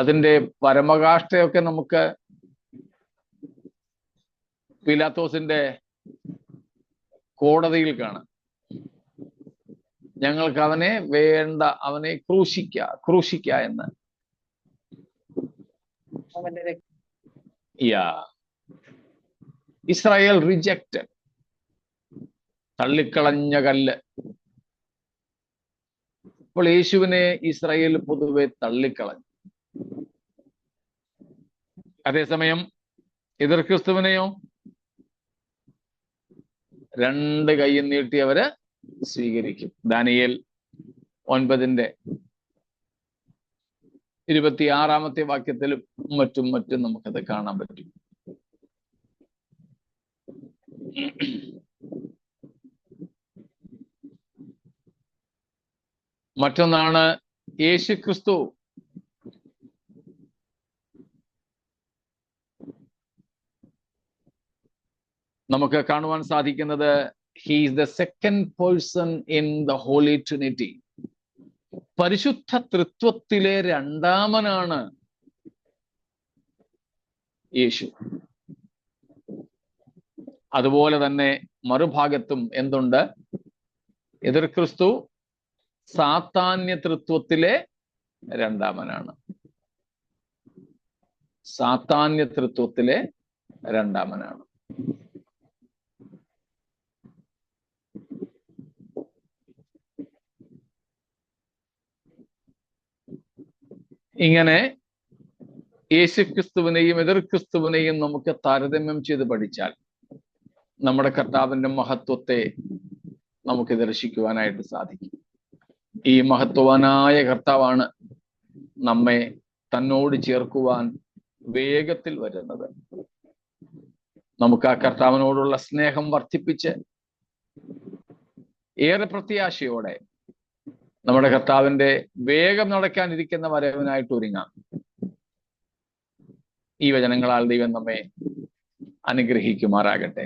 [SPEAKER 1] അതിന്റെ പരമകാഷ്ഠയൊക്കെ നമുക്ക് പീലാത്തോസിന്റെ കോടതിയിൽ കാണാം. ഞങ്ങൾക്ക് അവനെ വേണ്ട, അവനെ ക്രൂശിക്ക എന്ന്. ഇസ്രായേൽ റിജക്റ്റഡ്, തള്ളിക്കളഞ്ഞ കല്ല്. അപ്പോൾ യേശുവിനെ ഇസ്രായേൽ പൊതുവെ തള്ളിക്കളഞ്ഞു. അതേസമയം എതിർ ക്രിസ്തുവിനെയോ 2 കൈയും നീട്ടി അവര് സ്വീകരിക്കും. ദാനിയേൽ 9-ന്റെ 26-ാമത്തെ വാക്യത്തിലും മറ്റും നമുക്കത് കാണാൻ പറ്റും. മറ്റൊന്നാണ് യേശുക്രിസ്തു നമുക്ക് കാണുവാൻ സാധിക്കുന്നത്, he is the second person in the Holy Trinity. പരിശുദ്ധ തൃത്വത്തിലെ 2-ാമനാണ് യേശു. അതുപോലെ തന്നെ മറുഭാഗത്തും എന്തുണ്ട്? എതിർ ക്രിസ്തു സാത്താന്യ തൃത്വത്തിലെ 2-ാമനാണ്. സാത്താന്യ തൃത്വത്തിലെ 2-ാമനാണ്. ഇങ്ങനെ യേശുക്രിസ്തുവിനെയും എതിർ ക്രിസ്തുവിനെയും നമുക്ക് താരതമ്യം ചെയ്ത് പഠിച്ചാൽ നമ്മുടെ കർത്താവിന്റെ മഹത്വത്തെ നമുക്ക് ദർശിക്കുവാനായിട്ട് സാധിക്കും. ഈ മഹത്വവാനായ കർത്താവാണ് നമ്മെ തന്നോട് ചേർക്കുവാൻ വേഗത്തിൽ വരുന്നത്. നമുക്ക് ആ കർത്താവിനോടുള്ള സ്നേഹം വർദ്ധിപ്പിച്ച് ഏറെ പ്രത്യാശയോടെ നമ്മുടെ കർത്താവിന്റെ വേഗം നടക്കാനിരിക്കുന്ന വരവിനായിട്ട് ഒരുങ്ങാം. ഈ വചനങ്ങളാൽ ദൈവം നമ്മെ അനുഗ്രഹിക്കുമാറാകട്ടെ.